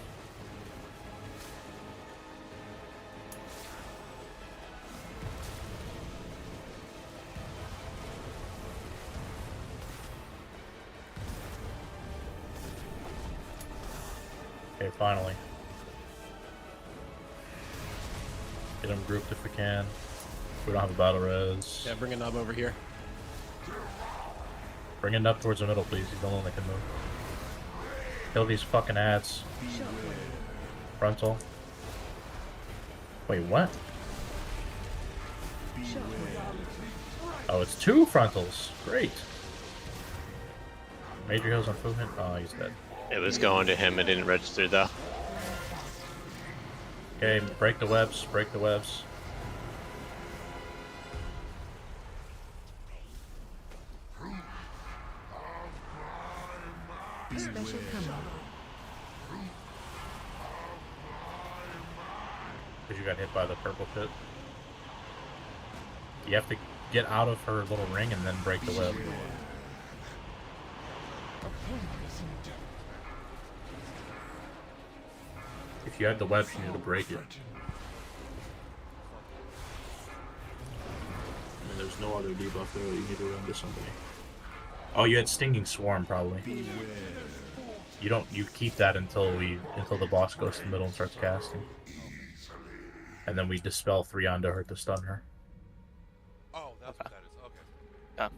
Okay, finally. Get them grouped if we can. We don't have a battle res. Yeah, bring a nub over here. Bring it up towards the middle, please. He's the only one that can move. Kill these fucking ads. Frontal. Wait, what? Oh, it's 2 frontals. Great. Major heals on movement. Oh, he's dead. It was going to him. It didn't register though. Okay, break the webs. Break the webs. Special combo. Because you got hit by the purple pit. You have to get out of her little ring and then break the web. If you had the web, you need to break it. I mean, there's no other debuff there. You need to run to somebody. Oh, you had Stinging Swarm, probably. You don't. You keep that until the boss goes to the middle and starts casting, and then we dispel 3 onto her to stun her. Oh, that's what that is. Okay. Yeah.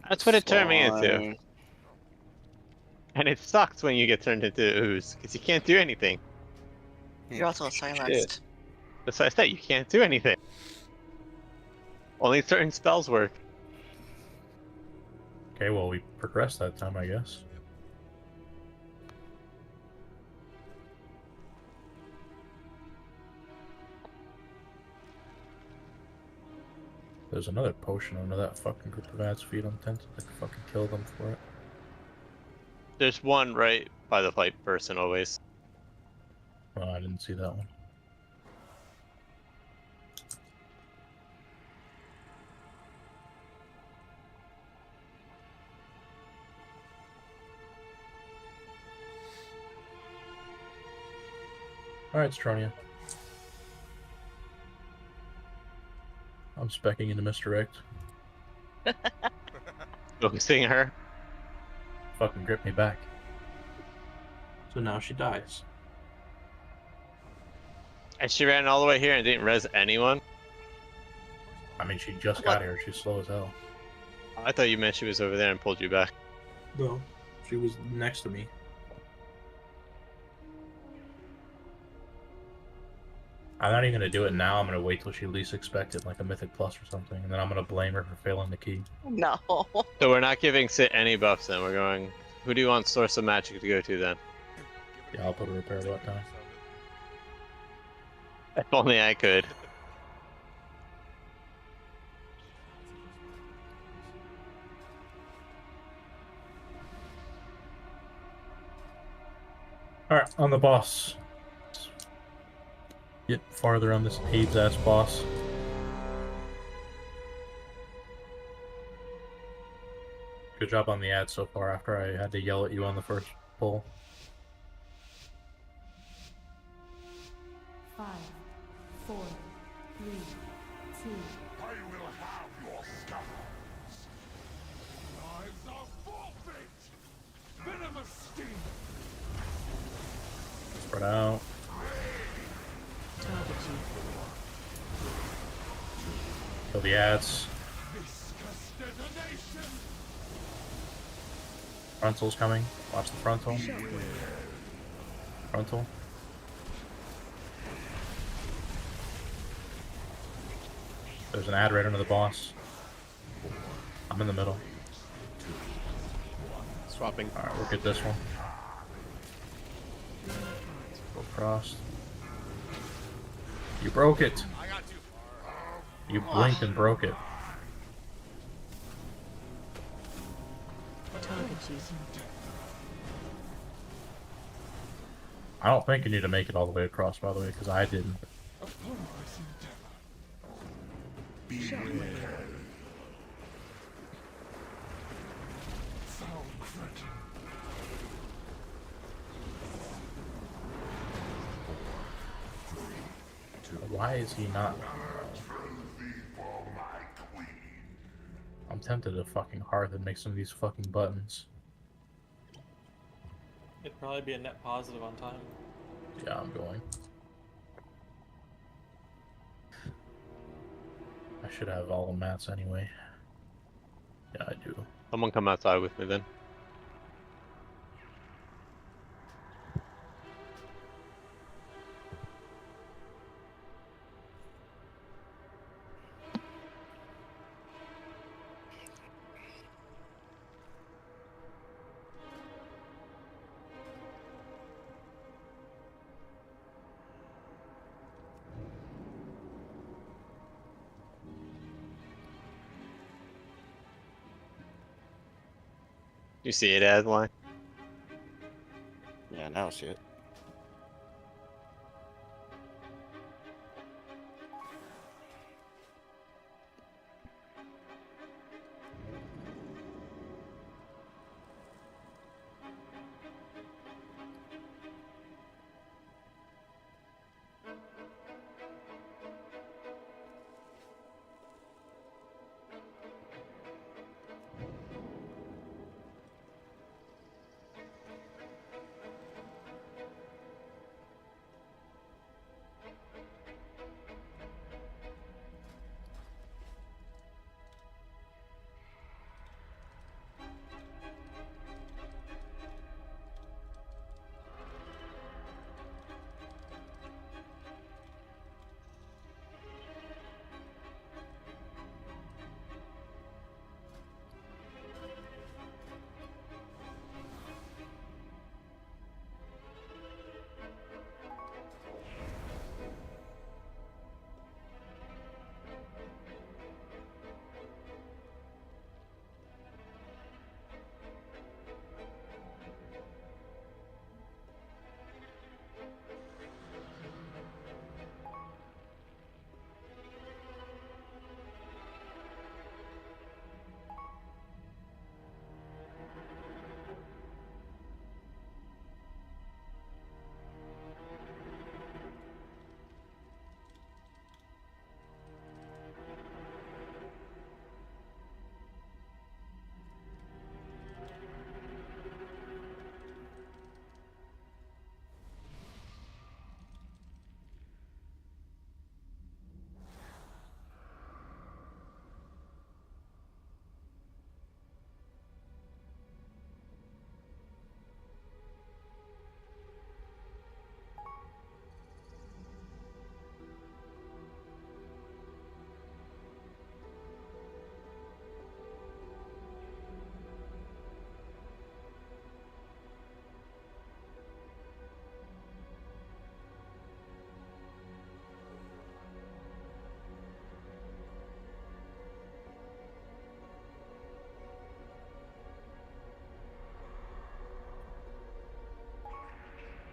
That's what it turned me into. And it sucks when you get turned into ooze, because you can't do anything. You're also silenced. That's what I said, you can't do anything. Only certain spells work. Okay, well, we progressed that time, I guess. There's another potion under that fucking group of ads feet. I'm tempted to fucking kill them for it. There's one right by the fight person always. Oh, I didn't see that one. Alright, Stronia. I'm specking into misdirect. Focusing her. Fucking grip me back. So now she dies. And she ran all the way here and didn't res anyone? I mean, she just got here. She's slow as hell. I thought you meant she was over there and pulled you back. No, she was next to me. I'm not even gonna do it now. I'm gonna wait till she least expects it, like a Mythic Plus or something, and then I'm gonna blame her for failing the key. No. So we're not giving Sit any buffs then. We're going. Who do you want Source of Magic to go to then? Yeah, I'll put a repair bot down. If only I could. Alright, on the boss. Get farther on this AIDS ass boss. Good job on the ad so far after I had to yell at you on the first pull. 5, 4, 3, 2. I will have your scars. Lives are forfeit. Venomous sting. Spread out. Target you. Kill the ads. Viscous detonation. Frontal's coming. Watch the frontal. Frontal. There's an ad right under the boss. I'm in the middle. Swapping. Alright, look at this one. Go across. You broke it! You blinked and broke it. Target chosen. I don't think you need to make it all the way across, by the way, because I didn't. Why is he not? I'm tempted to fucking hard and make some of these fucking buttons. It'd probably be a net positive on time. Yeah, I'm going. I should have all the mats anyway. Yeah, I do. Someone come outside with me then. You see it, Asline? Yeah, now I see it.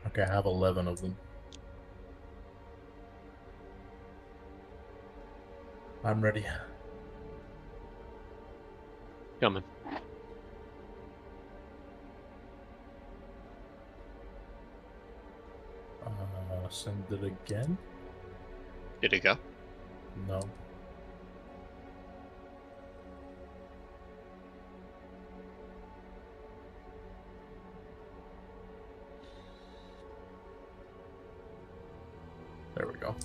Okay, I have 11 of them. I'm ready. Coming. Send it again? Did it go? No. There we go.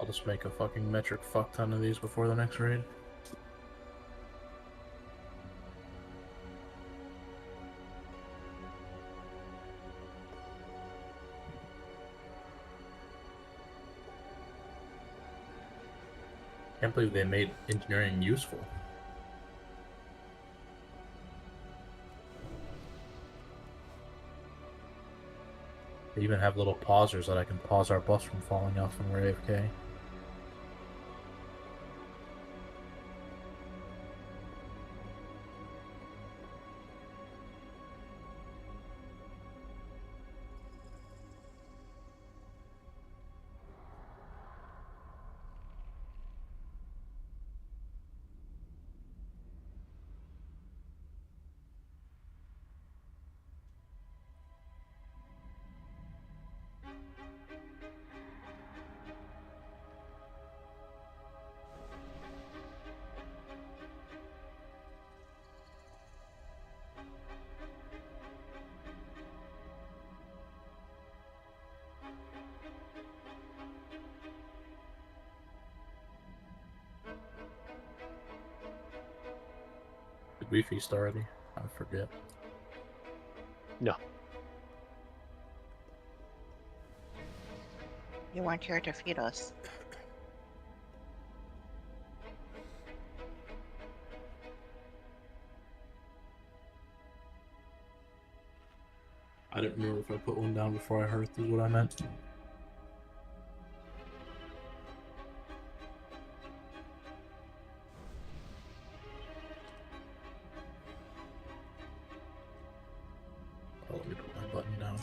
I'll just make a fucking metric fuck ton of these before the next raid. Can't believe they made engineering useful. They even have little pausers that I can pause our bus from falling off when we're AFK. Did we feast already? I forget. No. You weren't here to feed us. I didn't remember if I put one down before I heard is what I meant. Oh, let me put my button down.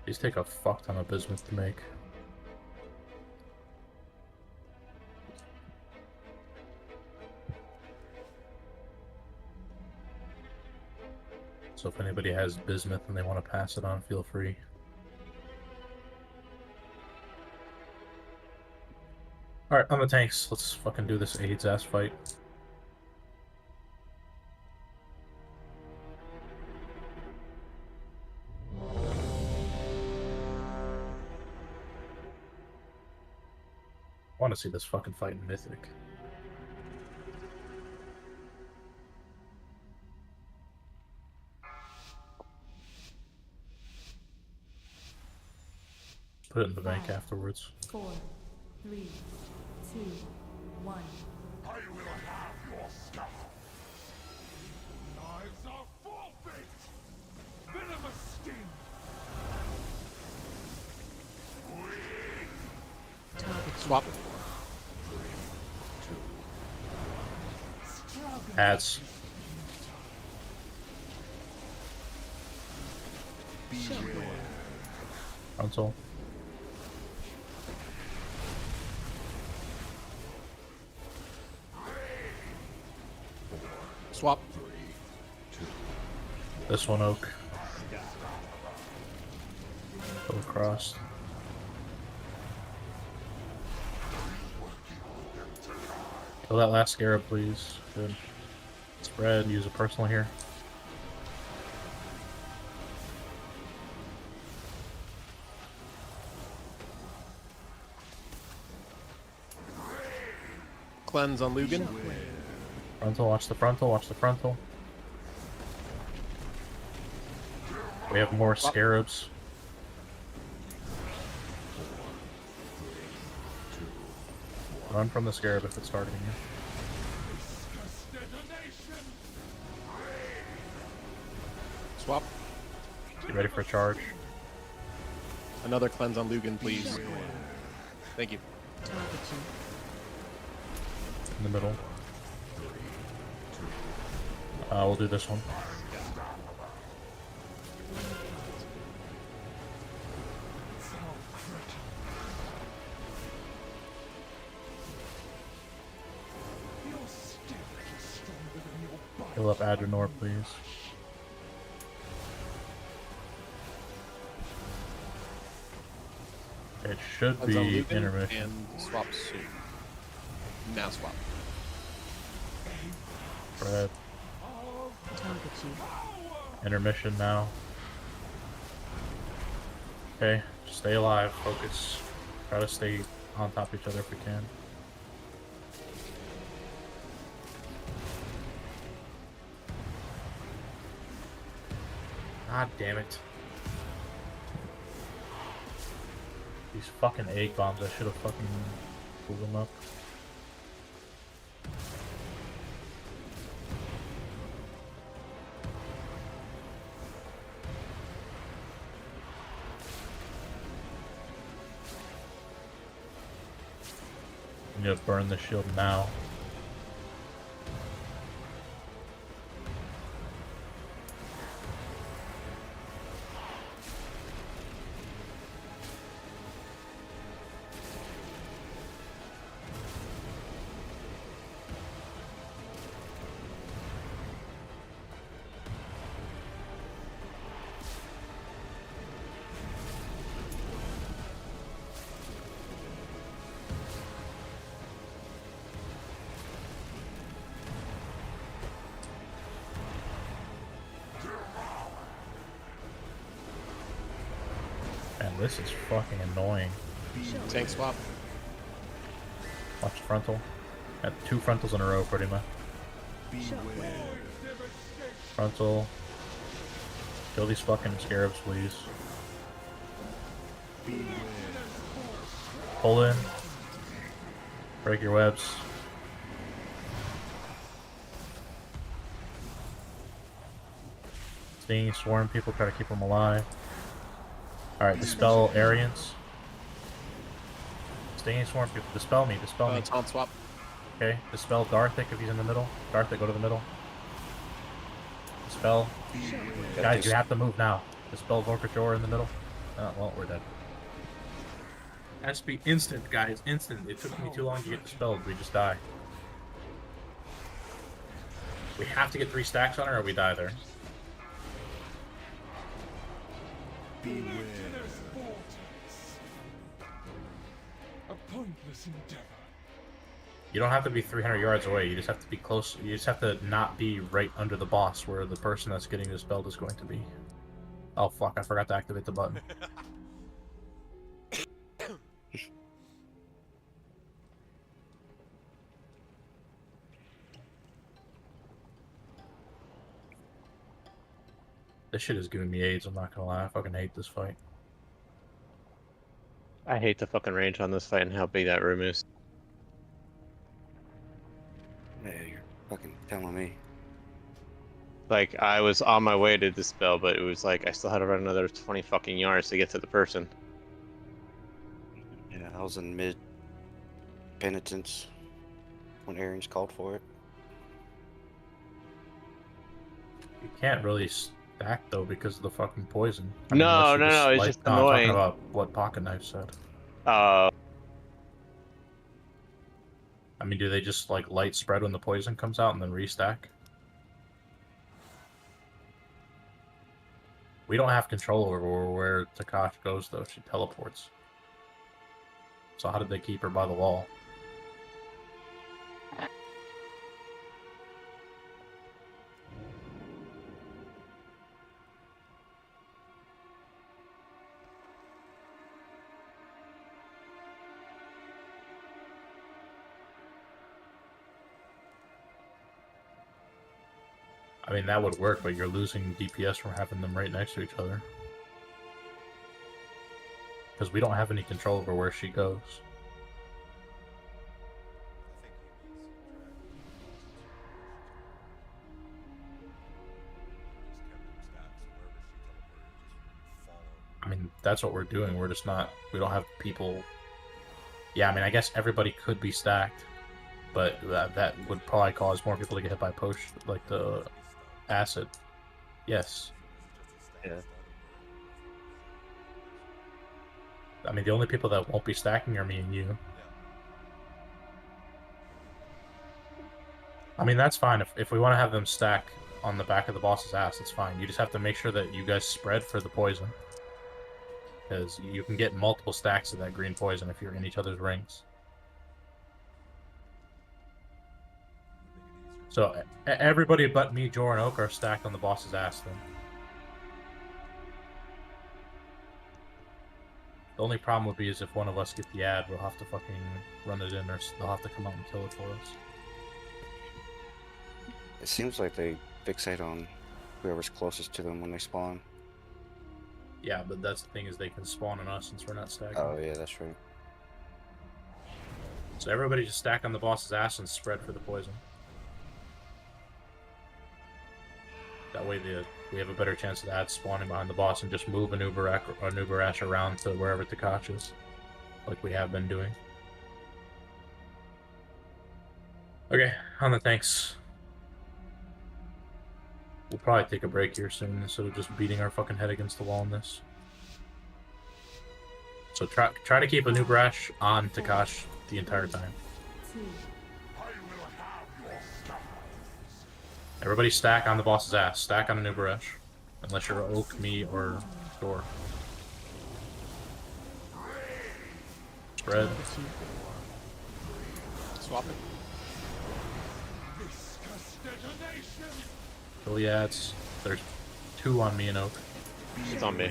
These take a fuck ton of bismuth to make. So if anybody has bismuth and they want to pass it on, feel free. Alright, on the tanks. Let's fucking do this AIDS ass fight. I want to see this fucking fight in Mythic. Put it in the bank afterwards. 4, 3, 2, 1. I will have your stuff. Lives are forfeit. Venomous sting. Swap. Ads. Console. Swap. This one oak. Go across. Kill that last scarab, please. Good. Spread, use a personal here. Cleanse on Lugan. Frontal, watch the frontal, watch the frontal. We have more scarabs. Run from the scarab if it's targeting you. Swap. Get ready for a charge. Another cleanse on Lugan, please. Thank you. In the middle. We'll do this one. Heal up Adrenor, please. It should Cleanse on be Lugan intermission. and swap soon. Now swap. Fred. target you. Intermission now. Okay, stay alive, focus. Try to stay on top of each other if we can. God damn it. These fucking egg bombs, I should have fucking pulled them up. I'm gonna burn the shield now. Man, this is fucking annoying. Tank swap. Watch frontal. Got 2 frontals in a row pretty much. Frontal. Kill these fucking scarabs, please. Pull in. Break your webs. Stinging swarm people, try to keep them alive. Alright, dispel Aryans. Stinging swarm people, dispel me, dispel me. Taunt swap. Okay, dispel Darthic if he's in the middle. Darthic, go to the middle. Dispel. Guys, you have to move now. Dispel Vorkajor in the middle. Oh, well, we're dead. It has to be instant, guys. Instant. It took me too long to get dispelled. We just die. We have to get 3 stacks on her or we die there. A pointless endeavor. You don't have to be 300 yards away. You just have to be close. You just have to not be right under the boss where the person that's getting dispelled is going to be. Oh fuck, I forgot to activate the button. This shit is giving me AIDS, I'm not gonna lie. I fucking hate this fight. I hate the fucking range on this fight and how big that room is. Yeah, you're fucking telling me. Like, I was on my way to dispel, but it was like I still had to run another 20 fucking yards to get to the person. Yeah, I was in mid penitence when Aaron's called for it. You can't really stack though because of the fucking poison. No, unless you it's light- just I'm annoying. talking about what Pocket Knife said. I mean, do they just like light spread when the poison comes out and then restack? We don't have control over where Takash goes though. She teleports. So how did they keep her by the wall? I mean, that would work, but you're losing DPS from having them right next to each other. Because we don't have any control over where she goes. I mean, that's what we're doing. We're just not... We don't have people... Yeah, I mean, I guess everybody could be stacked. But that would probably cause more people to get hit by potion, like the acid. Yes. Yeah. I mean, the only people that won't be stacking are me and you. I mean, that's fine. If we want to have them stack on the back of the boss's ass, it's fine. You just have to make sure that you guys spread for the poison. Because you can get multiple stacks of that green poison if you're in each other's rings. So everybody but me, Jor, and Oak are stacked on the boss's ass then. The only problem would be is if one of us get the ad, we'll have to fucking run it in, or they'll have to come out and kill it for us. It seems like they fixate on whoever's closest to them when they spawn. Yeah, but that's the thing, is they can spawn on us since we're not stacking. Oh yeah, that's right. So everybody just stack on the boss's ass and spread for the poison. That way we have a better chance of the ad spawning behind the boss and just move an Uberash around to wherever Takash is, like we have been doing. Okay, on the tanks. We'll probably take a break here soon instead of just beating our fucking head against the wall in this. So try to keep a Uberash on Takash the entire time. Everybody stack on the boss's ass. Stack on a Uberash. Unless you're Oak, me, or Thor. Spread. Swap it. Kill the ads. There's 2 on me and Oak. It's on me.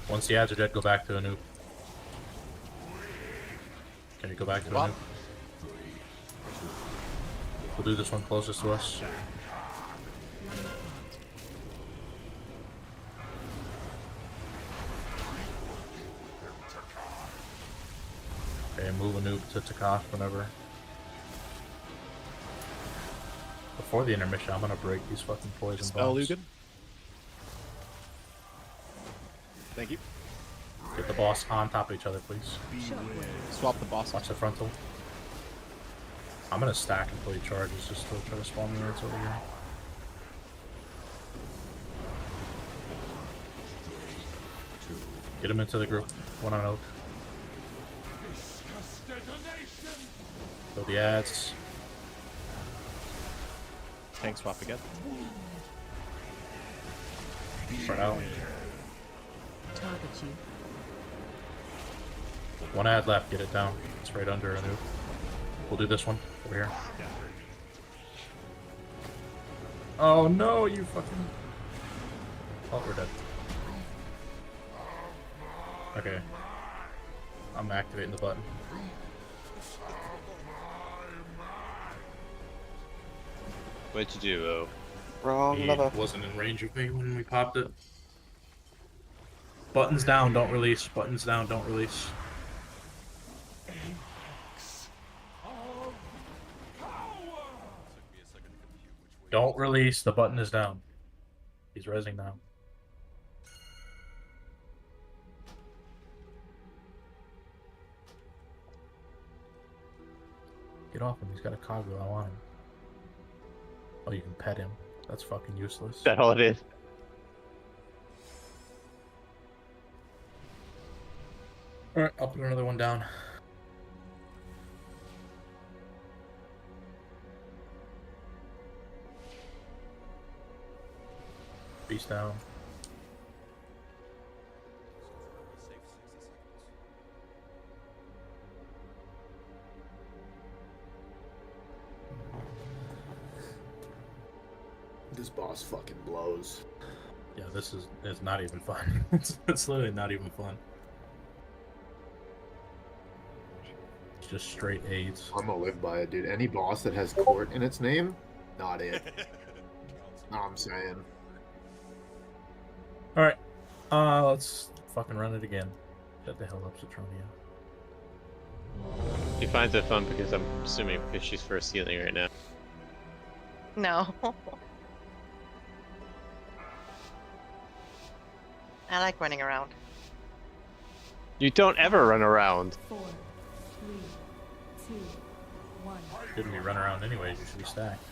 Once the ads are dead, go back to a noob. Can you go back to a noob? We'll do this one closest to us. Okay, move a noob to Takash whenever. Before the intermission, I'm gonna break these fucking poison Spell bombs. Lugan. Thank you. Get the boss on top of each other, please. Swap the boss. Watch the frontal. I'm gonna stack until he charges just to try to spawn the units over here. Get him into the group. One on Oak. Kill the ads. Tank swap again. Spread out. Target you. One ad left, get it down. It's right under a noob. We'll do this one over here. Oh no, you fucking. Oh, we're dead. Okay. I'm activating the button. What'd you do, O? Wrong He lever. wasn't in range of me when we popped it. Buttons down, don't release. Buttons down, don't release. Don't release, the button is down. He's rezzing now. Get off him, he's got a cogwheel, I want him. Oh, you can pet him. That's fucking useless. That all it is. Alright, I'll put another one down. Beast down. This boss fucking blows. Yeah, this is not even fun. it's literally not even fun. It's just straight AIDS. I'm gonna live by it, dude. Any boss that has court in its name, not it. No, I'm saying. Alright. Let's fucking run it again. Shut the hell up, Citronia. She finds it fun because I'm assuming because she's first healing right now. No. I like running around. You don't ever run around. 4, 3, 2, 1. Shouldn't be running around anyways, you should be stacked.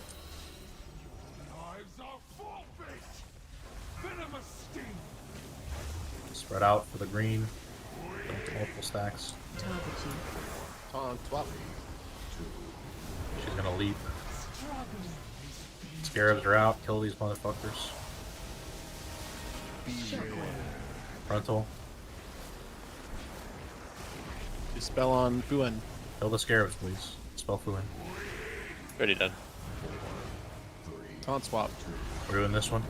Spread out for the green. Multiple stacks. Target you. Taunt swap. She's gonna leap. Scarabs are out. Kill these motherfuckers. Frontal. Dispel on Fuan. Kill the scarabs, please. Spell Fuin. Already done. Taunt swap. We're doing this one.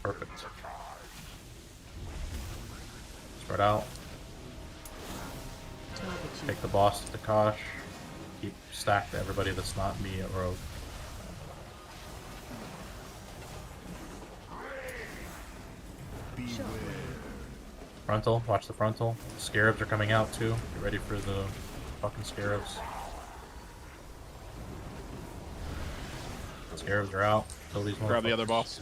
Perfect. Spread out. Take the boss to the Kosh. Keep stacked to everybody that's not me at rogue. Frontal, watch the frontal. Scarabs are coming out too. Get ready for the fucking scarabs. Scarabs are out. Kill these Grab the other motherfuckers. boss.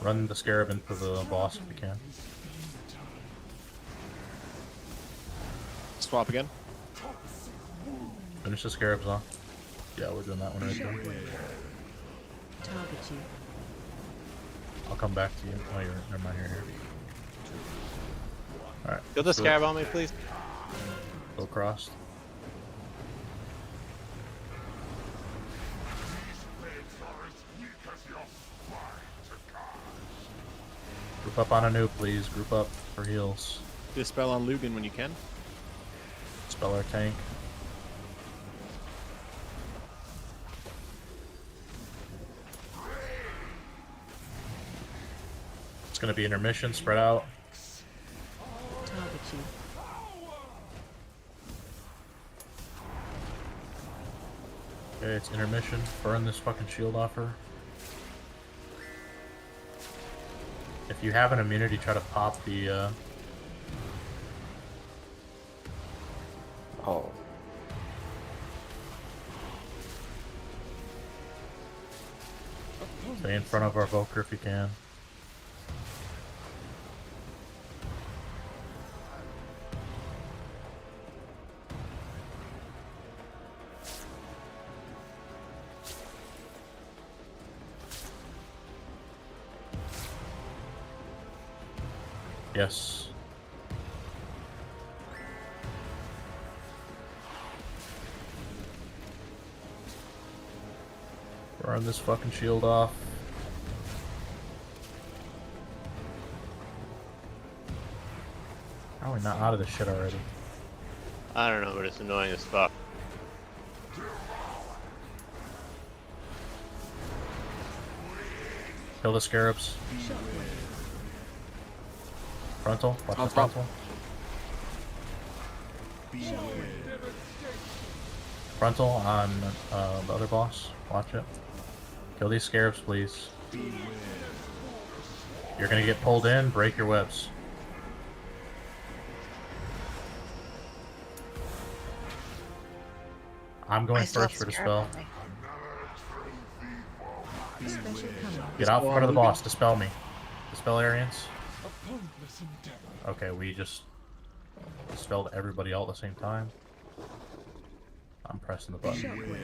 Run the scarab into the boss if you can. Swap again. Finish the scarabs off. Yeah, we're doing that one right there. Target you. I'll come back to you. Oh, you're never mind. You're here. All right. Kill the scarab on me, please. Go crossed. Group up on Anu, please. Group up for heals. Dispel on Lugan when you can. Spell our tank. It's gonna be intermission. Spread out. Target you. Okay, it's intermission. Burn this fucking shield off her. If you have an immunity, try to pop the, Oh. Stay in front of our Volker if you can. Yes. Burn this fucking shield off. How are we not out of this shit already? I don't know, but it's annoying as fuck. Kill the scarabs. Frontal. Watch the Front. frontal. Frontal on the other boss. Watch it. Kill these scarabs, please. You're gonna get pulled in. Break your webs. I'm going first for Dispel. Get out in front of the boss. Dispel me. Dispel Arians. Okay, we just dispelled everybody all at the same time. I'm pressing the button.